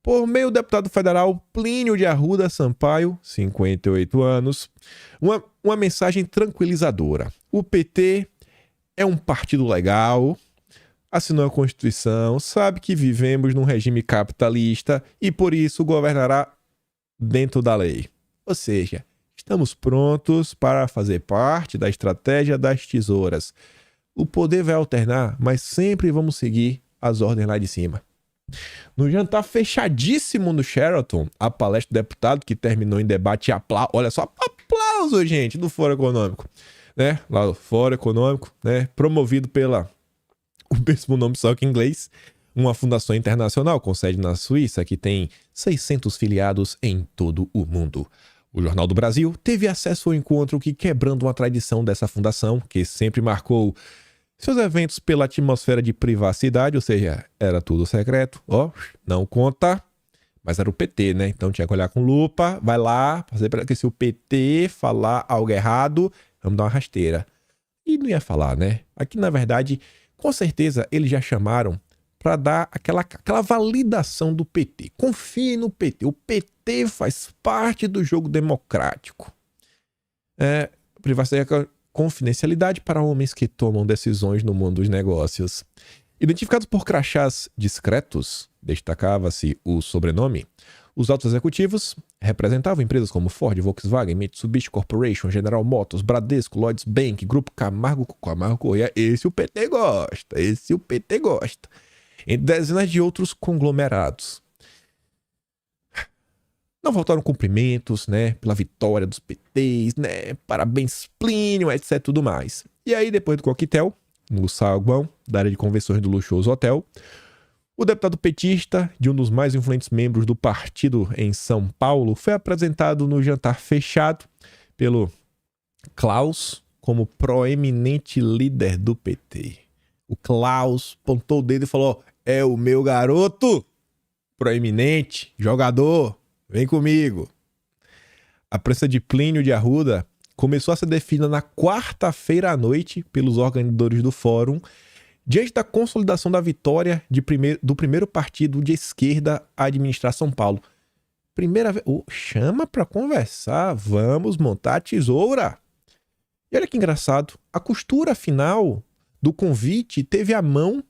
A: por meio do deputado federal Plínio de Arruda Sampaio, 58 anos, uma mensagem tranquilizadora. O PT é um partido legal, assinou a Constituição, sabe que vivemos num regime capitalista e por isso governará dentro da lei. Ou seja, estamos prontos para fazer parte da estratégia das tesouras. O poder vai alternar, mas sempre vamos seguir as ordens lá de cima. No jantar fechadíssimo no Sheraton, a palestra do deputado que terminou em debate e aplauso. Olha só, aplauso, gente, do Fórum Econômico. Né? Lá o Fórum Econômico, né? Promovido pela... o mesmo nome só que em inglês, uma fundação internacional com sede na Suíça que tem 600 filiados em todo o mundo. O Jornal do Brasil teve acesso ao encontro que, quebrando uma tradição dessa fundação, que sempre marcou seus eventos pela atmosfera de privacidade, ou seja, era tudo secreto, ó, não conta, mas era o PT, né? Então tinha que olhar com lupa, vai lá, fazer para que se o PT falar algo errado, vamos dar uma rasteira. E não ia falar, né? Aqui, na verdade... com certeza, eles já chamaram para dar aquela validação do PT. Confie no PT. O PT faz parte do jogo democrático. Privacidade, confidencialidade para homens que tomam decisões no mundo dos negócios. Identificados por crachás discretos, destacava-se o sobrenome, os altos executivos representavam empresas como Ford, Volkswagen, Mitsubishi Corporation, General Motors, Bradesco, Lloyds Bank, Grupo Camargo Corrêa. Esse o PT gosta. Entre dezenas de outros conglomerados. Não faltaram cumprimentos, né, pela vitória dos PTs, né, parabéns Plínio, etc, tudo mais. E aí, depois do coquetel, no saguão da área de convenções do luxuoso hotel, o deputado petista, de um dos mais influentes membros do partido em São Paulo, foi apresentado no jantar fechado pelo Klaus como proeminente líder do PT. O Klaus apontou o dedo e falou: é o meu garoto, proeminente, jogador, vem comigo. A presença de Plínio de Arruda começou a ser definida na quarta-feira à noite pelos organizadores do fórum, diante da consolidação da vitória do primeiro partido de esquerda a administrar São Paulo. Primeira vez... chama para conversar, vamos montar a tesoura. E olha que engraçado, a costura final do convite teve a mão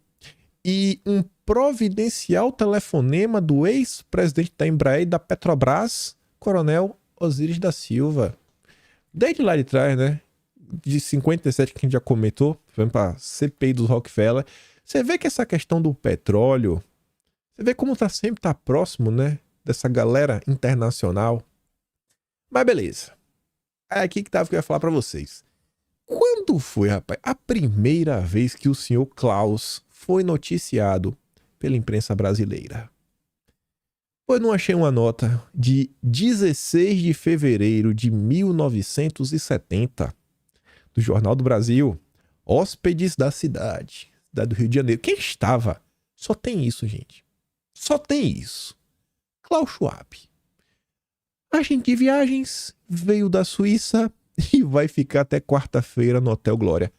A: e um providencial telefonema do ex-presidente da Embraer e da Petrobras, Coronel Osíris da Silva. Desde lá de trás, né? De 57 que a gente já comentou, vamos para CPI dos Rockefeller, você vê que essa questão do petróleo, você vê como sempre tá próximo, né, dessa galera internacional. Mas beleza. É aqui que eu ia falar para vocês. Quando foi, rapaz, a primeira vez que o senhor Klaus foi noticiado pela imprensa brasileira? Eu não achei uma nota de 16 de fevereiro de 1970 do Jornal do Brasil, hóspedes da cidade do Rio de Janeiro. Quem estava? Só tem isso, gente. Só tem isso. Klaus Schwab. Agente de viagens, veio da Suíça e vai ficar até quarta-feira no Hotel Glória.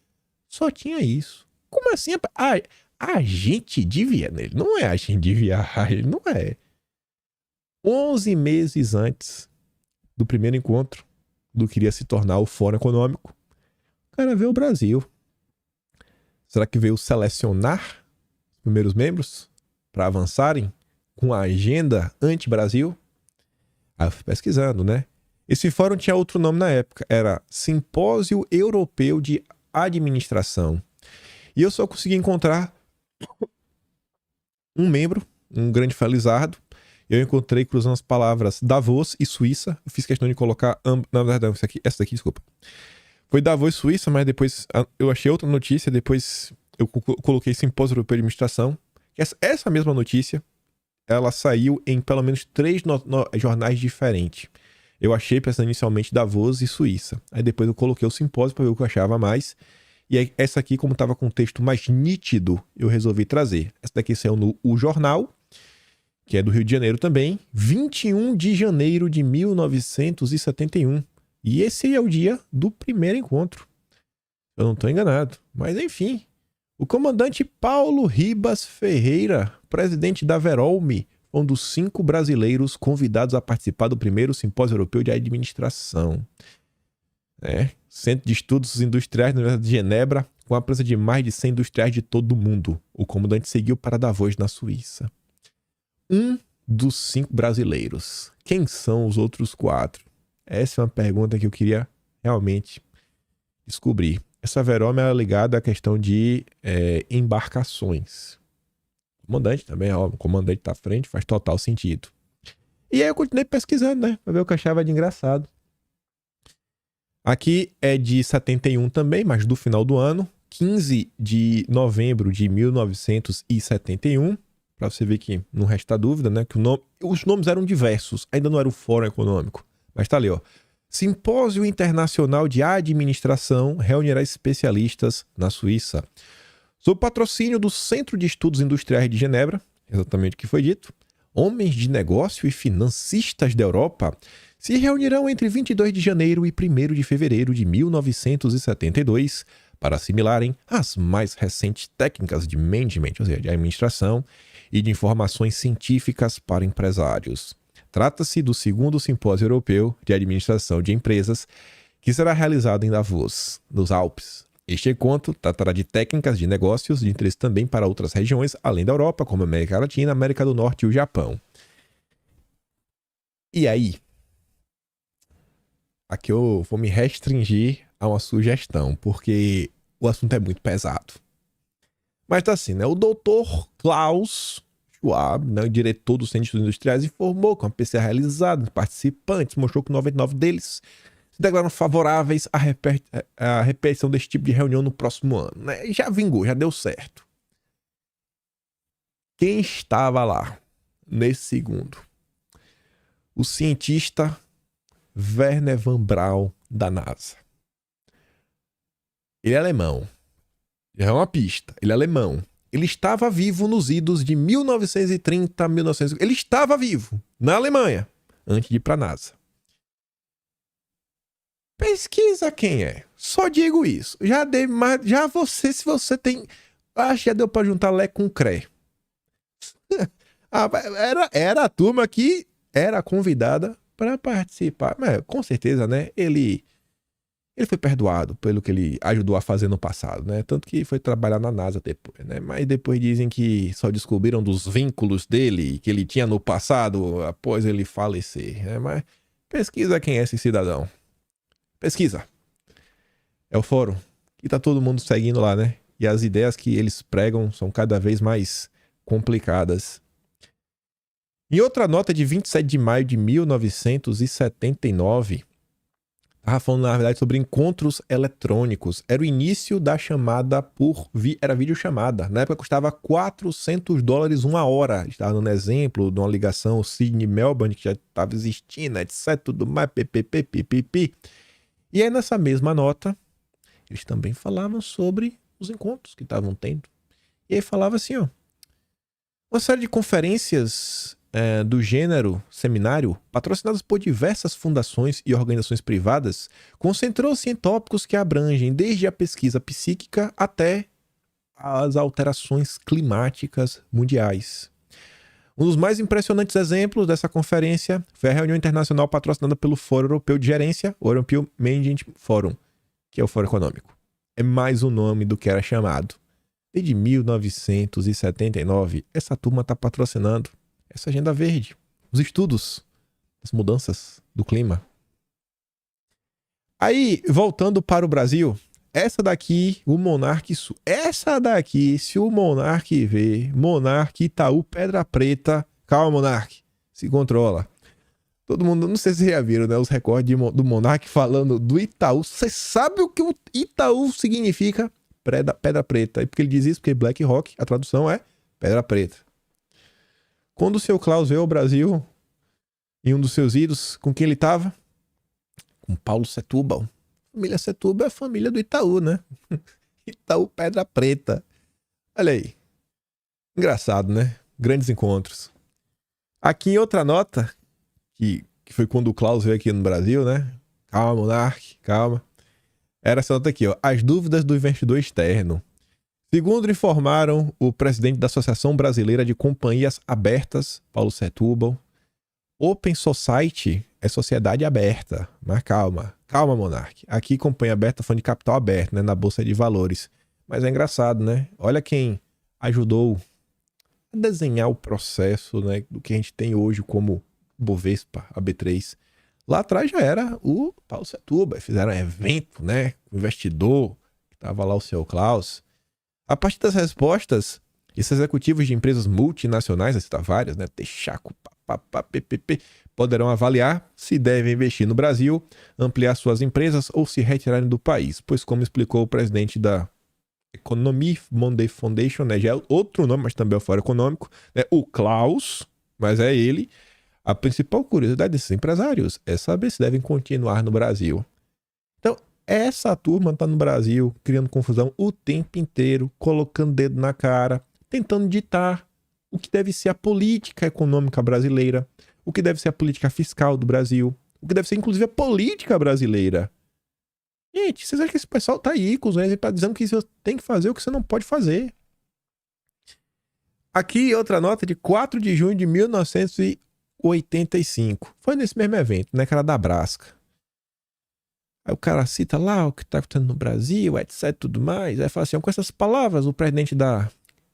A: Só tinha isso. Como assim? Agente de viagem? Não é agente de viagem, não é. 11 meses antes do primeiro encontro do que iria se tornar o Fórum Econômico, o cara veio ao Brasil. Será que veio selecionar os primeiros membros para avançarem com a agenda anti-Brasil? Aí eu fui pesquisando, né? Esse fórum tinha outro nome na época. Era Simpósio Europeu de Administração. E eu só consegui encontrar um membro, um grande felizardo. Eu encontrei cruzando as palavras Davos e Suíça. Eu fiz questão de colocar... Na verdade, essa daqui, desculpa. Foi Davos e Suíça, mas depois eu achei outra notícia. Depois eu coloquei Simpósio Europeu de Administração. Essa mesma notícia, ela saiu em pelo menos 3 jornais diferentes. Eu achei, pensando inicialmente, Davos e Suíça. Aí depois eu coloquei o Simpósio para ver o que eu achava mais. E aí, essa aqui, como estava com um texto mais nítido, eu resolvi trazer. Essa daqui saiu no O Jornal, que é do Rio de Janeiro também, 21 de janeiro de 1971. E esse é o dia do primeiro encontro. Eu não estou enganado. Mas, enfim, o comandante Paulo Ribas Ferreira, presidente da Verolme, um dos 5 brasileiros convidados a participar do primeiro Simpósio Europeu de Administração. Centro de Estudos Industriais da Universidade de Genebra, com a presença de mais de 100 industriais de todo o mundo. O comandante seguiu para Davos, na Suíça. Um dos 5 brasileiros. Quem são os outros 4? Essa é uma pergunta que eu queria realmente descobrir. Essa Verolme é ligada à questão de embarcações. O comandante também, ó, o comandante tá à frente, faz total sentido. E aí eu continuei pesquisando, né? Pra ver o que eu achava de engraçado. Aqui é de 71 também, mas do final do ano. 15 de novembro de 1971. Pra você ver que não resta dúvida, né? Que os nomes eram diversos. Ainda não era o Fórum Econômico. Mas tá ali, ó. Simpósio Internacional de Administração reunirá especialistas na Suíça. Sob patrocínio do Centro de Estudos Industriais de Genebra, exatamente o que foi dito, homens de negócio e financistas da Europa se reunirão entre 22 de janeiro e 1º de fevereiro de 1972 para assimilarem as mais recentes técnicas de management, ou seja, de administração e de informações científicas para empresários. Trata-se do 2º Simpósio Europeu de Administração de Empresas, que será realizado em Davos, nos Alpes. Este encontro tratará de técnicas de negócios de interesse também para outras regiões, além da Europa, como a América Latina, América do Norte e o Japão. E aí? Aqui eu vou me restringir a uma sugestão, porque o assunto é muito pesado. Mas tá assim, né? O doutor Klaus Schwab, né, o diretor dos Centros Industriais, informou que uma pesquisa realizada, participantes, mostrou que 99 deles se declararam favoráveis à repetição desse tipo de reunião no próximo ano. Né? Já vingou, já deu certo. Quem estava lá nesse segundo? O cientista Wernher von Braun, da NASA. Ele é alemão. Já é uma pista. Ele é alemão. Ele estava vivo nos idos de 1930 a 1950. Ele estava vivo na Alemanha antes de ir para a NASA. Pesquisa quem é. Só digo isso. Já dei mais. Já você, se você tem. Acho que já deu para juntar Lé com Cré. Era a turma que era convidada para participar. Mas, com certeza, né? Ele foi perdoado pelo que ele ajudou a fazer no passado, né? Tanto que foi trabalhar na NASA depois, né? Mas depois dizem que só descobriram dos vínculos dele que ele tinha no passado após ele falecer, né? Mas pesquisa quem é esse cidadão. Pesquisa. É o fórum que tá todo mundo seguindo lá, né? E as ideias que eles pregam são cada vez mais complicadas. Em outra nota de 27 de maio de 1979, estava falando, na verdade, sobre encontros eletrônicos. Era o início da chamada era videochamada. Na época custava $400 uma hora. Estava dando exemplo de uma ligação Sydney-Melbourne, que já estava existindo, etc. Tudo mais, pipipi. E aí, nessa mesma nota, eles também falavam sobre os encontros que estavam tendo. E aí falava assim, ó. Uma série de conferências do gênero seminário, patrocinadas por diversas fundações e organizações privadas, concentrou-se em tópicos que abrangem desde a pesquisa psíquica até as alterações climáticas mundiais. Um dos mais impressionantes exemplos dessa conferência foi a reunião internacional patrocinada pelo Fórum Europeu de Gerência, o European Management Forum, que é o Fórum Econômico. É mais um nome do que era chamado. Desde 1979, essa turma está patrocinando essa agenda verde, os estudos das mudanças do clima. Aí, voltando para o Brasil, essa daqui, o Monark Sul. Essa daqui, se o Monark ver, Monark Itaú Pedra Preta, calma, Monark, se controla. Todo mundo, não sei se vocês já viram, né, os recordes do Monark falando do Itaú. Você sabe o que o Itaú significa? Pedra Preta. E por que ele diz isso? Porque BlackRock, a tradução é Pedra Preta. Quando o seu Klaus veio ao Brasil, em um dos seus idos, com quem ele estava? Com Paulo Setúbal. A família Setúbal é a família do Itaú, né? Itaú Pedra Preta. Olha aí. Engraçado, né? Grandes encontros. Aqui em outra nota, que foi quando o Klaus veio aqui no Brasil, né? Calma, Monark, calma. Era essa nota aqui, ó. As dúvidas do investidor externo. Segundo informaram o presidente da Associação Brasileira de Companhias Abertas, Paulo Setúbal, Open Society é sociedade aberta. Mas calma, calma, Monark. Aqui, companhia aberta, fundo de capital aberto, né? Na Bolsa de Valores. Mas é engraçado, né? Olha quem ajudou a desenhar o processo, né? Do que a gente tem hoje como Bovespa, a B3. Lá atrás já era o Paulo Setúbal. Fizeram um evento, né? O investidor, que tava lá o seu Klaus. A partir das respostas, esses executivos de empresas multinacionais, a citar várias, né? Texaco, PPP, poderão avaliar se devem investir no Brasil, ampliar suas empresas ou se retirarem do país. Pois, como explicou o presidente da Economy Monday Foundation, né? Já é outro nome, mas também é o Fórum Econômico, né? O Klaus, mas é ele. A principal curiosidade desses empresários é saber se devem continuar no Brasil. Então, essa turma está no Brasil, criando confusão o tempo inteiro, colocando dedo na cara, tentando ditar o que deve ser a política econômica brasileira, o que deve ser a política fiscal do Brasil, o que deve ser, inclusive, a política brasileira. Gente, vocês acham que esse pessoal tá aí com os e tá dizendo que você tem que fazer o que você não pode fazer? Aqui, outra nota de 4 de junho de 1985. Foi nesse mesmo evento, né? Que era da Brasca. Aí o cara cita lá o que tá acontecendo no Brasil, etc, tudo mais. Aí fala assim, com essas palavras, o presidente da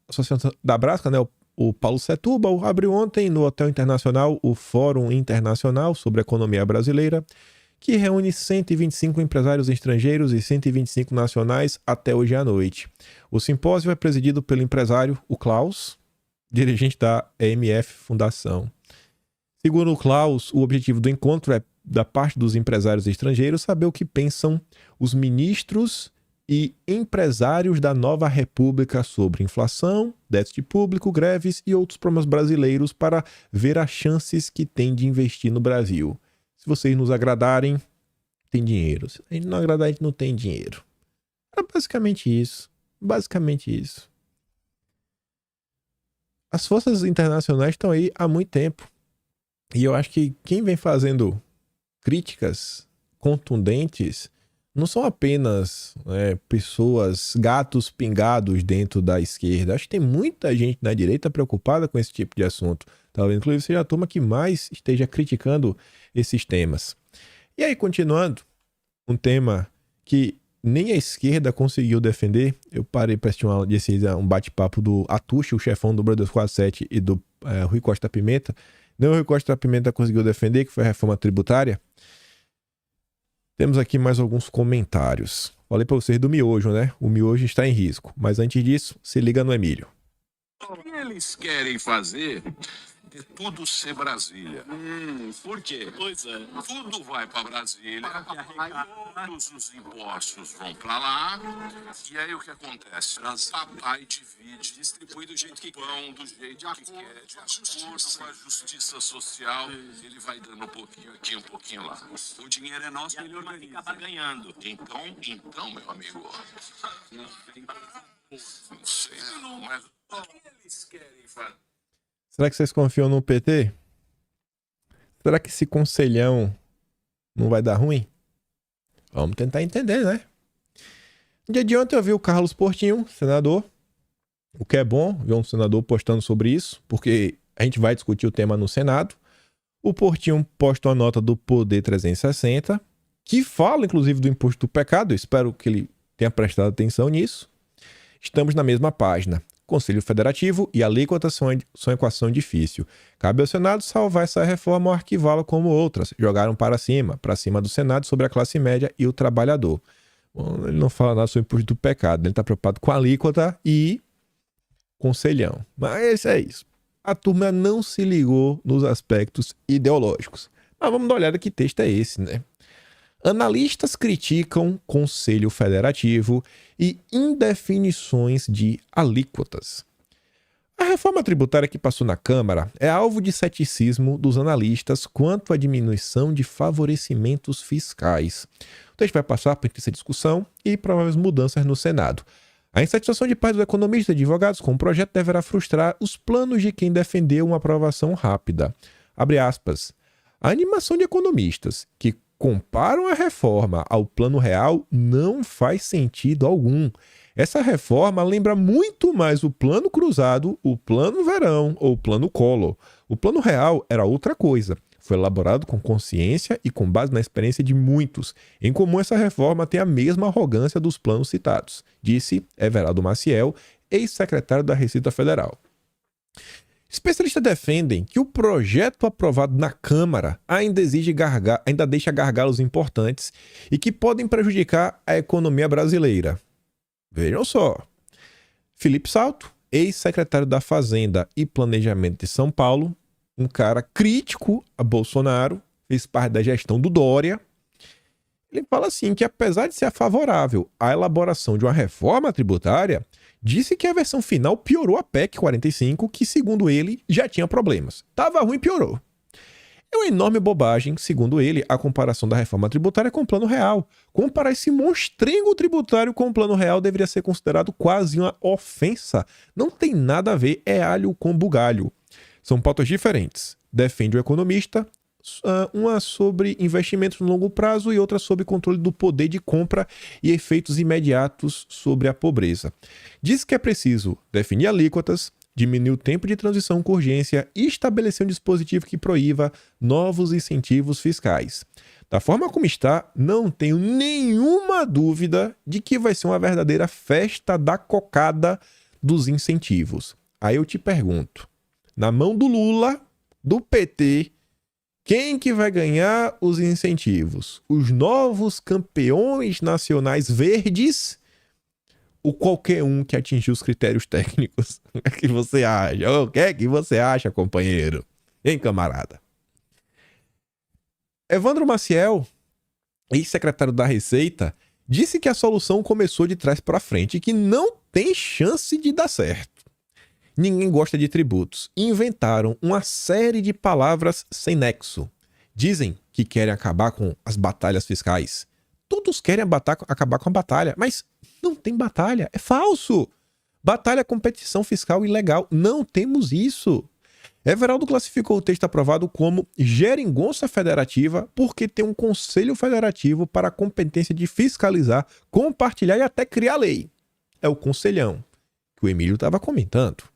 A: Associação da Brasca, né? O Paulo Setúbal, abriu ontem no Hotel Internacional o Fórum Internacional sobre a Economia Brasileira, que reúne 125 empresários estrangeiros e 125 nacionais até hoje à noite. O simpósio é presidido pelo empresário, o Klaus, dirigente da EMF Fundação. Segundo o Klaus, o objetivo do encontro é, da parte dos empresários estrangeiros, saber o que pensam os ministros e empresários da nova república sobre inflação, déficit público, greves e outros problemas brasileiros para ver as chances que tem de investir no Brasil. Se vocês nos agradarem, tem dinheiro. Se a gente não agradar, a gente não tem dinheiro. É basicamente isso. Basicamente isso. As forças internacionais estão aí há muito tempo. E eu acho que quem vem fazendo críticas contundentes não são apenas pessoas, gatos pingados dentro da esquerda. Acho que tem muita gente na direita preocupada com esse tipo de assunto. Talvez, inclusive, seja a turma que mais esteja criticando esses temas. E aí, continuando, um tema que nem a esquerda conseguiu defender. Eu parei para assistir um bate-papo do Atushi, o chefão do Brothers 47, e do Rui Costa Pimenta. Nem o Rui Costa Pimenta conseguiu defender, que foi a reforma tributária. Temos aqui mais alguns comentários. Falei para vocês do miojo, né? O miojo está em risco. Mas antes disso, se liga no Emílio.
B: O que eles querem fazer é tudo ser Brasília.
C: Por quê? Pois é.
B: Tudo vai para Brasília, todos os impostos vão para lá, e aí o que acontece? Papai divide,
C: Distribui do jeito que quer.
B: pão do jeito que quer, de acordo com a justiça social, ele vai dando um pouquinho aqui, um pouquinho lá.
C: O dinheiro é nosso,
D: E a
C: ele
D: turma
C: organiza.
D: ficava ganhando.
B: Então, meu amigo, não sei, mas o que eles querem fazer?
A: Será que vocês confiam no PT? Será que esse conselhão não vai dar ruim? Vamos tentar entender, né? No dia de ontem eu vi o Carlos Portinho, senador. O que é bom ver um senador postando sobre isso, porque a gente vai discutir o tema no Senado. O Portinho postou a nota do Poder 360, que fala inclusive do imposto do pecado. Eu espero que ele tenha prestado atenção nisso. Estamos na mesma página. Conselho Federativo e alíquotas são equação difícil. Cabe ao Senado salvar essa reforma ou arquivá-la como outras. Jogaram para cima do Senado sobre a classe média e o trabalhador. Bom, ele não fala nada sobre o imposto do pecado. Ele está preocupado com a alíquota e conselhão. Mas é isso. A turma não se ligou nos aspectos ideológicos. Mas vamos dar uma olhada que texto é esse, né? Analistas criticam Conselho Federativo e indefinições de alíquotas. A reforma tributária que passou na Câmara é alvo de ceticismo dos analistas quanto à diminuição de favorecimentos fiscais. O texto vai passar por essa discussão e prováveis mudanças no Senado. A insatisfação de parte dos economistas e advogados com o projeto deverá frustrar os planos de quem defendeu uma aprovação rápida. Abre aspas. A animação de economistas que comparam a reforma ao plano real não faz sentido algum. Essa reforma lembra muito mais o plano cruzado, o plano verão ou o plano Collor. O plano real era outra coisa. Foi elaborado com consciência e com base na experiência de muitos. Em comum, essa reforma tem a mesma arrogância dos planos citados, disse Everaldo Maciel, ex-secretário da Receita Federal. Especialistas defendem que o projeto aprovado na Câmara ainda deixa gargalos importantes e que podem prejudicar a economia brasileira. Vejam só. Felipe Salto, ex-secretário da Fazenda e Planejamento de São Paulo, um cara crítico a Bolsonaro, fez parte da gestão do Dória. Ele fala assim que, apesar de ser favorável à elaboração de uma reforma tributária, disse que a versão final piorou a PEC 45, que, segundo ele, já tinha problemas. Tava ruim, piorou. É uma enorme bobagem, segundo ele, a comparação da reforma tributária com o plano real. Comparar esse monstrengo tributário com o plano real deveria ser considerado quase uma ofensa. Não tem nada a ver, é alho com bugalho. São pautas diferentes. Defende o economista, uma sobre investimentos no longo prazo e outra sobre controle do poder de compra e efeitos imediatos sobre a pobreza. Diz que é preciso definir alíquotas, diminuir o tempo de transição com urgência e estabelecer um dispositivo que proíba novos incentivos fiscais. Da forma como está, não tenho nenhuma dúvida de que vai ser uma verdadeira festa da cocada dos incentivos. Aí eu te pergunto, na mão do Lula, do PT, quem que vai ganhar os incentivos? Os novos campeões nacionais verdes ou qualquer um que atingiu os critérios técnicos? O que é que você acha? O que é que você acha, companheiro? Hein, camarada? Evandro Maciel, ex-secretário da Receita, disse que a solução começou de trás para frente e que não tem chance de dar certo. Ninguém gosta de tributos. Inventaram uma série de palavras sem nexo. Dizem que querem acabar com as batalhas fiscais. Todos querem acabar com a batalha, mas não tem batalha. É falso. Batalha é competição fiscal ilegal. Não temos isso. Everaldo classificou o texto aprovado como geringonça federativa porque tem um conselho federativo para a competência de fiscalizar, compartilhar e até criar lei. É o conselhão que o Emílio estava comentando.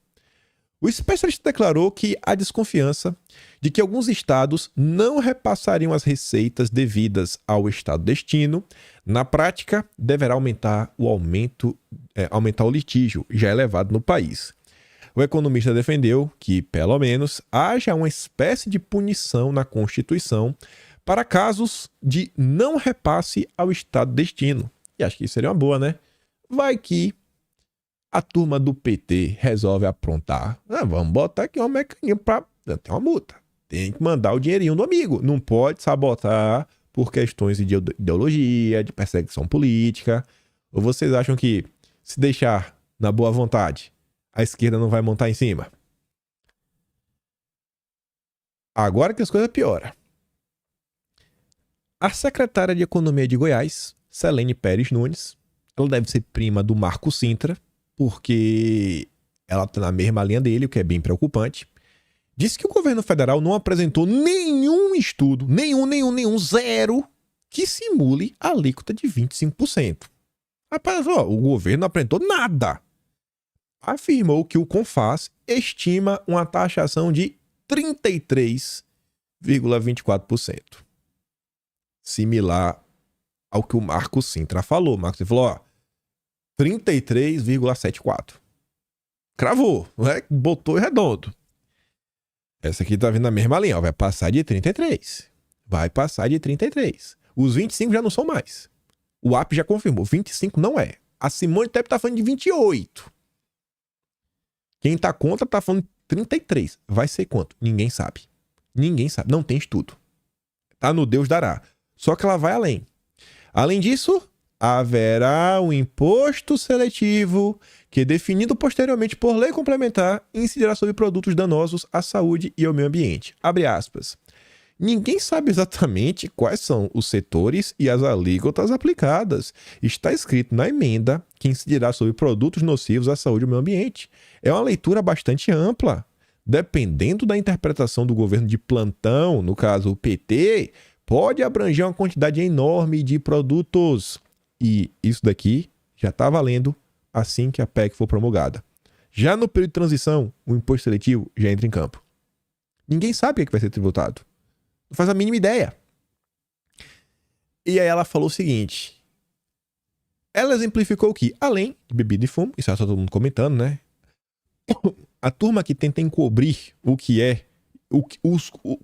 A: O especialista declarou que há desconfiança de que alguns estados não repassariam as receitas devidas ao estado destino. Na prática, deverá aumentar o litígio já elevado no país. O economista defendeu que, pelo menos, haja uma espécie de punição na Constituição para casos de não repasse ao estado destino. E acho que isso seria uma boa, né? Vai que a turma do PT resolve aprontar. Vamos botar aqui um mecanismo para... Tem uma multa. Tem que mandar o dinheirinho do amigo. Não pode sabotar por questões de ideologia, de perseguição política. Ou vocês acham que, se deixar na boa vontade, a esquerda não vai montar em cima? Agora que as coisas pioram. A secretária de Economia de Goiás, Celene Pérez Nunes, ela deve ser prima do Marco Sintra, porque ela está na mesma linha dele, o que é bem preocupante. Disse que o governo federal não apresentou nenhum estudo, zero, que simule a alíquota de 25%. Rapaz, o governo não apresentou nada. Afirmou que o CONFAS estima uma taxação de 33,24%. Similar ao que o Marco Sintra falou. O Marco Sintra falou, 33,74. Cravou, né? Botou redondo. Essa aqui tá vindo na mesma linha, vai passar de 33. Vai passar de 33. Os 25 já não são mais. O AP já confirmou, 25 não é. A Simone Tebet tá falando de 28. Quem tá contra tá falando de 33. Vai ser quanto? Ninguém sabe. Ninguém sabe, não tem estudo. Tá no Deus dará. Só que ela vai além. Além disso, haverá um imposto seletivo que, definido posteriormente por lei complementar, incidirá sobre produtos danosos à saúde e ao meio ambiente. Abre aspas. Ninguém sabe exatamente quais são os setores e as alíquotas aplicadas. Está escrito na emenda que incidirá sobre produtos nocivos à saúde e ao meio ambiente. É uma leitura bastante ampla. Dependendo da interpretação do governo de plantão, no caso o PT, pode abranger uma quantidade enorme de produtos. E isso daqui já está valendo assim que a PEC for promulgada. Já no período de transição, o imposto seletivo já entra em campo. Ninguém sabe o que vai ser tributado. Não faz a mínima ideia. E aí ela falou o seguinte. Ela exemplificou que, além de bebida e fumo, isso já está todo mundo comentando, né? A turma que tenta encobrir o que é,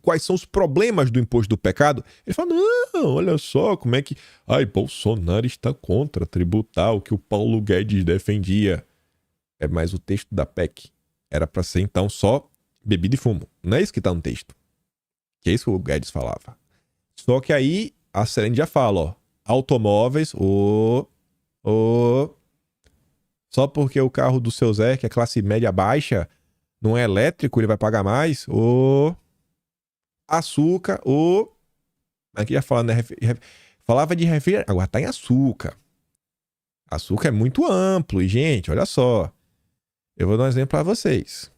A: quais são os problemas do imposto do pecado, ele fala, não, olha só como é que... Ai, Bolsonaro está contra tributar o que o Paulo Guedes defendia. É mais o texto da PEC. Era para ser, então, só bebida e fumo. Não é isso que está no texto. Que é isso que o Guedes falava. Só que aí a Serena já fala, ó, automóveis, só porque o carro do seu Zé, que é classe média baixa, não é elétrico, ele vai pagar mais, açúcar, aqui já falando, né? Falava de refrigerante, agora tá em açúcar. Açúcar é muito amplo, e gente, olha só, eu vou dar um exemplo para vocês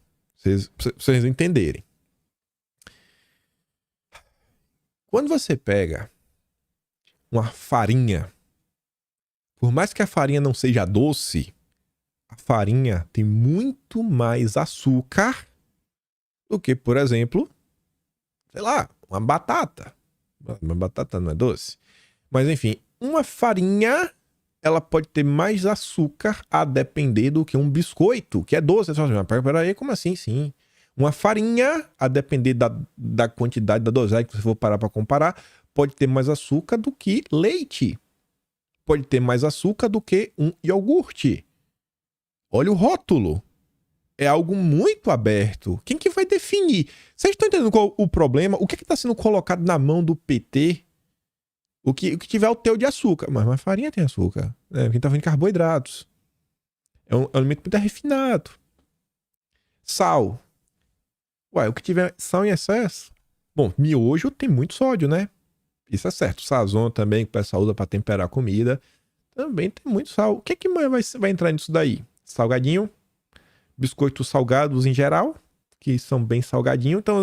A: entenderem. Quando você pega uma farinha, por mais que a farinha não seja doce, a farinha tem muito mais açúcar do que, por exemplo, sei lá, uma batata. Uma batata não é doce. Mas, enfim, uma farinha, ela pode ter mais açúcar a depender do que um biscoito, que é doce. Você fala, peraí, como assim? Sim. Uma farinha, a depender da quantidade da dosagem que você for parar para comparar, pode ter mais açúcar do que leite. Pode ter mais açúcar do que um iogurte. Olha o rótulo. É algo muito aberto. Quem que vai definir? Vocês estão entendendo qual o problema? O que está sendo colocado na mão do PT? O que tiver o teor de açúcar. Mas farinha tem açúcar. Quem está vendo carboidratos. É um alimento muito refinado. Sal. Ué, o que tiver sal em excesso? Bom, miojo tem muito sódio, né? Isso é certo. Sazon também, que o pessoal usa para temperar a comida. Também tem muito sal. O que mais vai entrar nisso daí? Salgadinho. Biscoitos salgados em geral, que são bem salgadinhos. Então,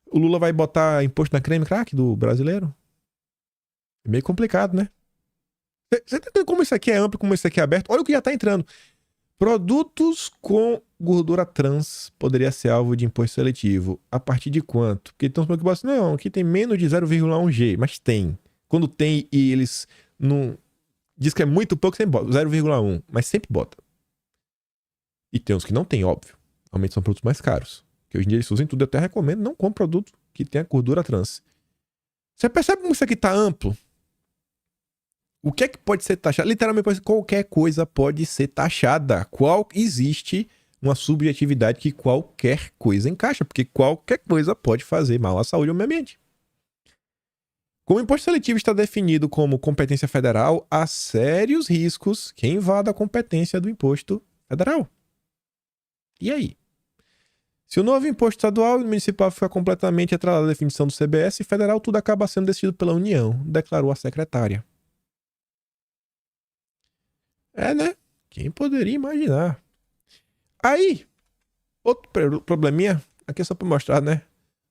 A: o Lula vai botar imposto na creme crack do brasileiro? É meio complicado, né? Você tá entendendo como isso aqui é amplo, como isso aqui é aberto? Olha o que já tá entrando. Produtos com gordura trans poderia ser alvo de imposto seletivo. A partir de quanto? Porque estão falando que assim, não, aqui tem menos de 0,1 G, mas tem. Quando tem e eles não... Diz que é muito pouco, sempre bota 0,1, mas sempre bota. E tem uns que não tem, óbvio. Normalmente são produtos mais caros. Que hoje em dia eles usam tudo. Eu até recomendo, não compre produto que tenha gordura trans. Você percebe como isso aqui tá amplo? O que é que pode ser taxado? Literalmente, qualquer coisa pode ser taxada. Existe uma subjetividade que qualquer coisa encaixa. Porque qualquer coisa pode fazer mal à saúde ou ao meio ambiente. Como o imposto seletivo está definido como competência federal, há sérios riscos que invada a competência do imposto federal. E aí? Se o novo imposto estadual e municipal ficar completamente atrelado à definição do CBS, federal tudo acaba sendo decidido pela União, declarou a secretária. Né? Quem poderia imaginar? Aí, outro probleminha, aqui é só para mostrar, né?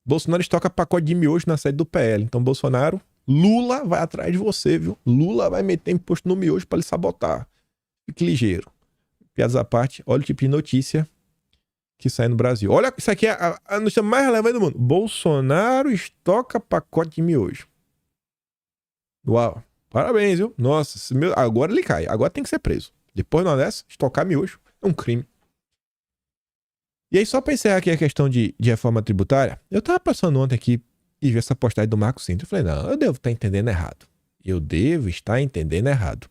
A: Bolsonaro estoca pacote de miojo na sede do PL. Então, Bolsonaro, Lula vai atrás de você, viu? Lula vai meter imposto no miojo para lhe sabotar. Fique ligeiro. Piadas à parte, olha o tipo de notícia que sai no Brasil. Olha, isso aqui é a notícia mais relevante do mundo. Bolsonaro estoca pacote de miojo. Uau. Parabéns, viu? Nossa, agora ele cai. Agora tem que ser preso. Depois de uma dessa, estocar miojo é um crime. E aí, só para encerrar aqui a questão de reforma tributária, eu tava passando ontem aqui e vi essa postagem do Marco Sintra. Eu falei, não, eu devo estar entendendo errado. Eu devo estar entendendo errado.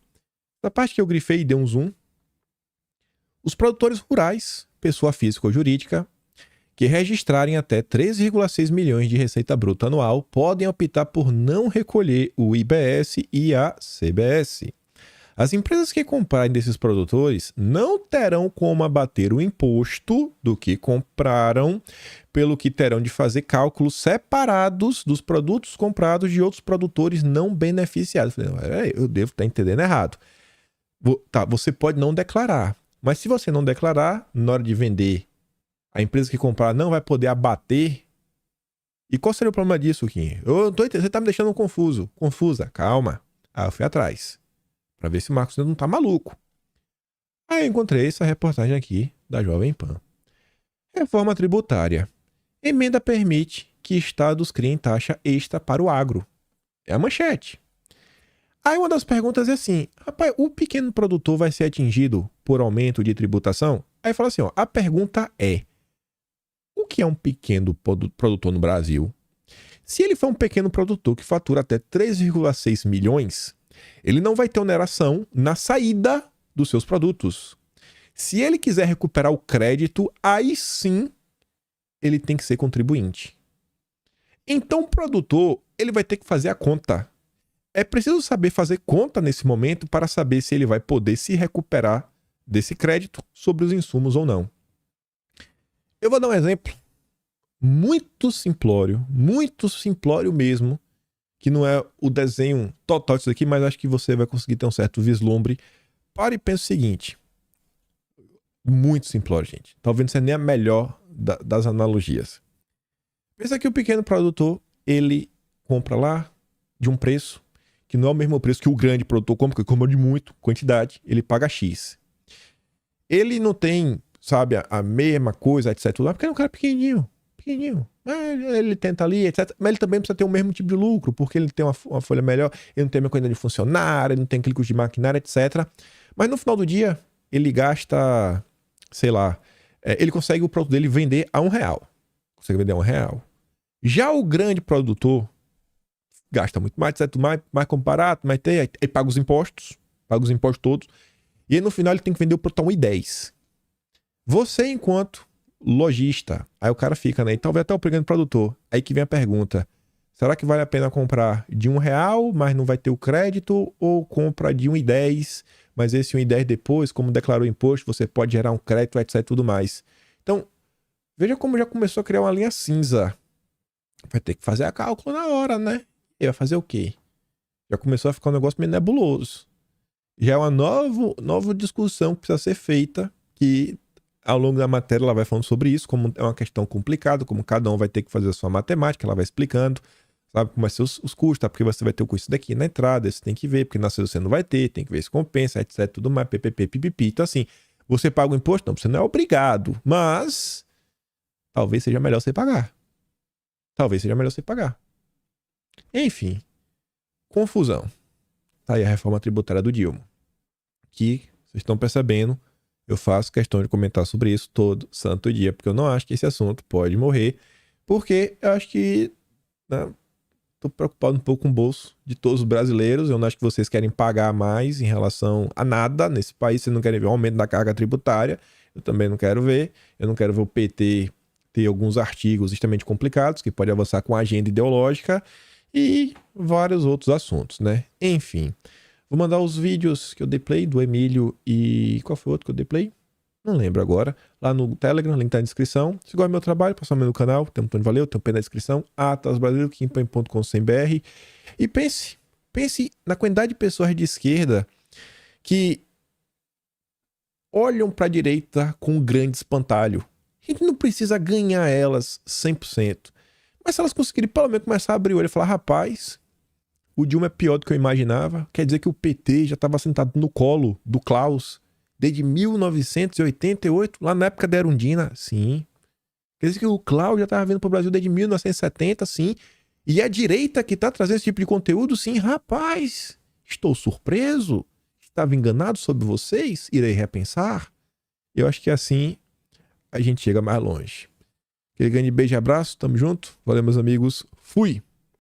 A: Na parte que eu grifei e dei um zoom, os produtores rurais, pessoa física ou jurídica, que registrarem até 13,6 milhões de receita bruta anual, podem optar por não recolher o IBS e a CBS. As empresas que comprarem desses produtores não terão como abater o imposto do que compraram, pelo que terão de fazer cálculos separados dos produtos comprados de outros produtores não beneficiados. Eu falei, eu devo estar entendendo errado. Tá, você pode não declarar, mas se você não declarar, na hora de vender, a empresa que comprar não vai poder abater. E qual seria o problema disso, Kim? Você tá me deixando confusa. Calma. Aí eu fui atrás, para ver se o Marcos não tá maluco. Aí eu encontrei essa reportagem aqui da Jovem Pan. Reforma tributária. Emenda permite que estados criem taxa extra para o agro. É a manchete. Aí uma das perguntas é assim, rapaz, o pequeno produtor vai ser atingido por aumento de tributação? Aí fala assim, ó, a pergunta é, o que é um pequeno produtor no Brasil? Se ele for um pequeno produtor que fatura até 3,6 milhões, ele não vai ter oneração na saída dos seus produtos. Se ele quiser recuperar o crédito, aí sim ele tem que ser contribuinte. Então o produtor, ele vai ter que fazer a conta. É preciso saber fazer conta nesse momento para saber se ele vai poder se recuperar desse crédito sobre os insumos ou não. Eu vou dar um exemplo muito simplório mesmo, que não é o desenho total disso aqui, mas acho que você vai conseguir ter um certo vislumbre. Pare e pense o seguinte, muito simplório, gente. Talvez não seja nem a melhor das analogias. Pensa que o pequeno produtor, ele compra lá de um preço que não é o mesmo preço que o grande produtor compra, porque compra de muito quantidade, ele paga X. Ele não tem, sabe, a mesma coisa, etc. Porque ele é um cara pequenininho. Ele tenta ali, etc. Mas ele também precisa ter o mesmo tipo de lucro, porque ele tem uma folha melhor, ele não tem a mesma quantidade de funcionário, ele não tem aquele custo de maquinário, etc. Mas no final do dia, ele gasta, sei lá, ele consegue o produto dele vender a R$1. Consegue vender a R$1. Já o grande produtor gasta muito mais, etc. Mais comparado, mas tem, aí paga os impostos todos. E aí no final ele tem que vender o produto a R$1,10. Você, enquanto lojista, aí o cara fica, né? E talvez até o pequeno produtor. Aí que vem a pergunta: será que vale a pena comprar de R$1, mas não vai ter o crédito? Ou compra de R$1,10, mas esse R$1,10 depois, como declarou o imposto, você pode gerar um crédito, etc. e tudo mais. Então, veja como já começou a criar uma linha cinza. Vai ter que fazer a cálculo na hora, né? E vai fazer o quê? Já começou a ficar um negócio meio nebuloso. Já é uma nova discussão que precisa ser feita, que ao longo da matéria ela vai falando sobre isso, como é uma questão complicada, como cada um vai ter que fazer a sua matemática, ela vai explicando, sabe como vai ser os custos, tá? Porque você vai ter o custo daqui na entrada, você tem que ver, porque na saída você não vai ter, tem que ver se compensa, etc, tudo mais, pipipi. Então assim, você paga o imposto? Não, você não é obrigado, mas talvez seja melhor você pagar. Enfim, confusão. Tá aí a reforma tributária do Dilma, que vocês estão percebendo, eu faço questão de comentar sobre isso todo santo dia, porque eu não acho que esse assunto pode morrer, porque eu acho que, né, tô preocupado um pouco com o bolso de todos os brasileiros. Eu não acho que vocês querem pagar mais em relação a nada nesse país, vocês não querem ver um aumento da carga tributária, eu também não quero ver. Eu não quero ver o PT ter alguns artigos extremamente complicados, que pode avançar com a agenda ideológica e vários outros assuntos, né? Enfim, vou mandar os vídeos que eu dei play do Emílio e... qual foi o outro que eu dei play? Não lembro agora. Lá no Telegram, link tá na descrição. Se gosta do meu trabalho, passa no meu canal. Tem um botão de valeu, tem um pé na descrição. atasbrasileiro.com.br. E pense na quantidade de pessoas de esquerda que olham para a direita com um grande espantalho. A gente não precisa ganhar elas 100%. Mas se elas conseguirem pelo menos começar a abrir o olho e falar, rapaz, o Dilma é pior do que eu imaginava. Quer dizer que o PT já estava sentado no colo do Klaus desde 1988, lá na época da Erundina, sim. Quer dizer que o Klaus já estava vindo para o Brasil desde 1970, sim. E a direita que está trazendo esse tipo de conteúdo, sim. Rapaz, estou surpreso. Estava enganado sobre vocês? Irei repensar. Eu acho que assim a gente chega mais longe. Aquele grande beijo e abraço. Tamo junto. Valeu, meus amigos. Fui!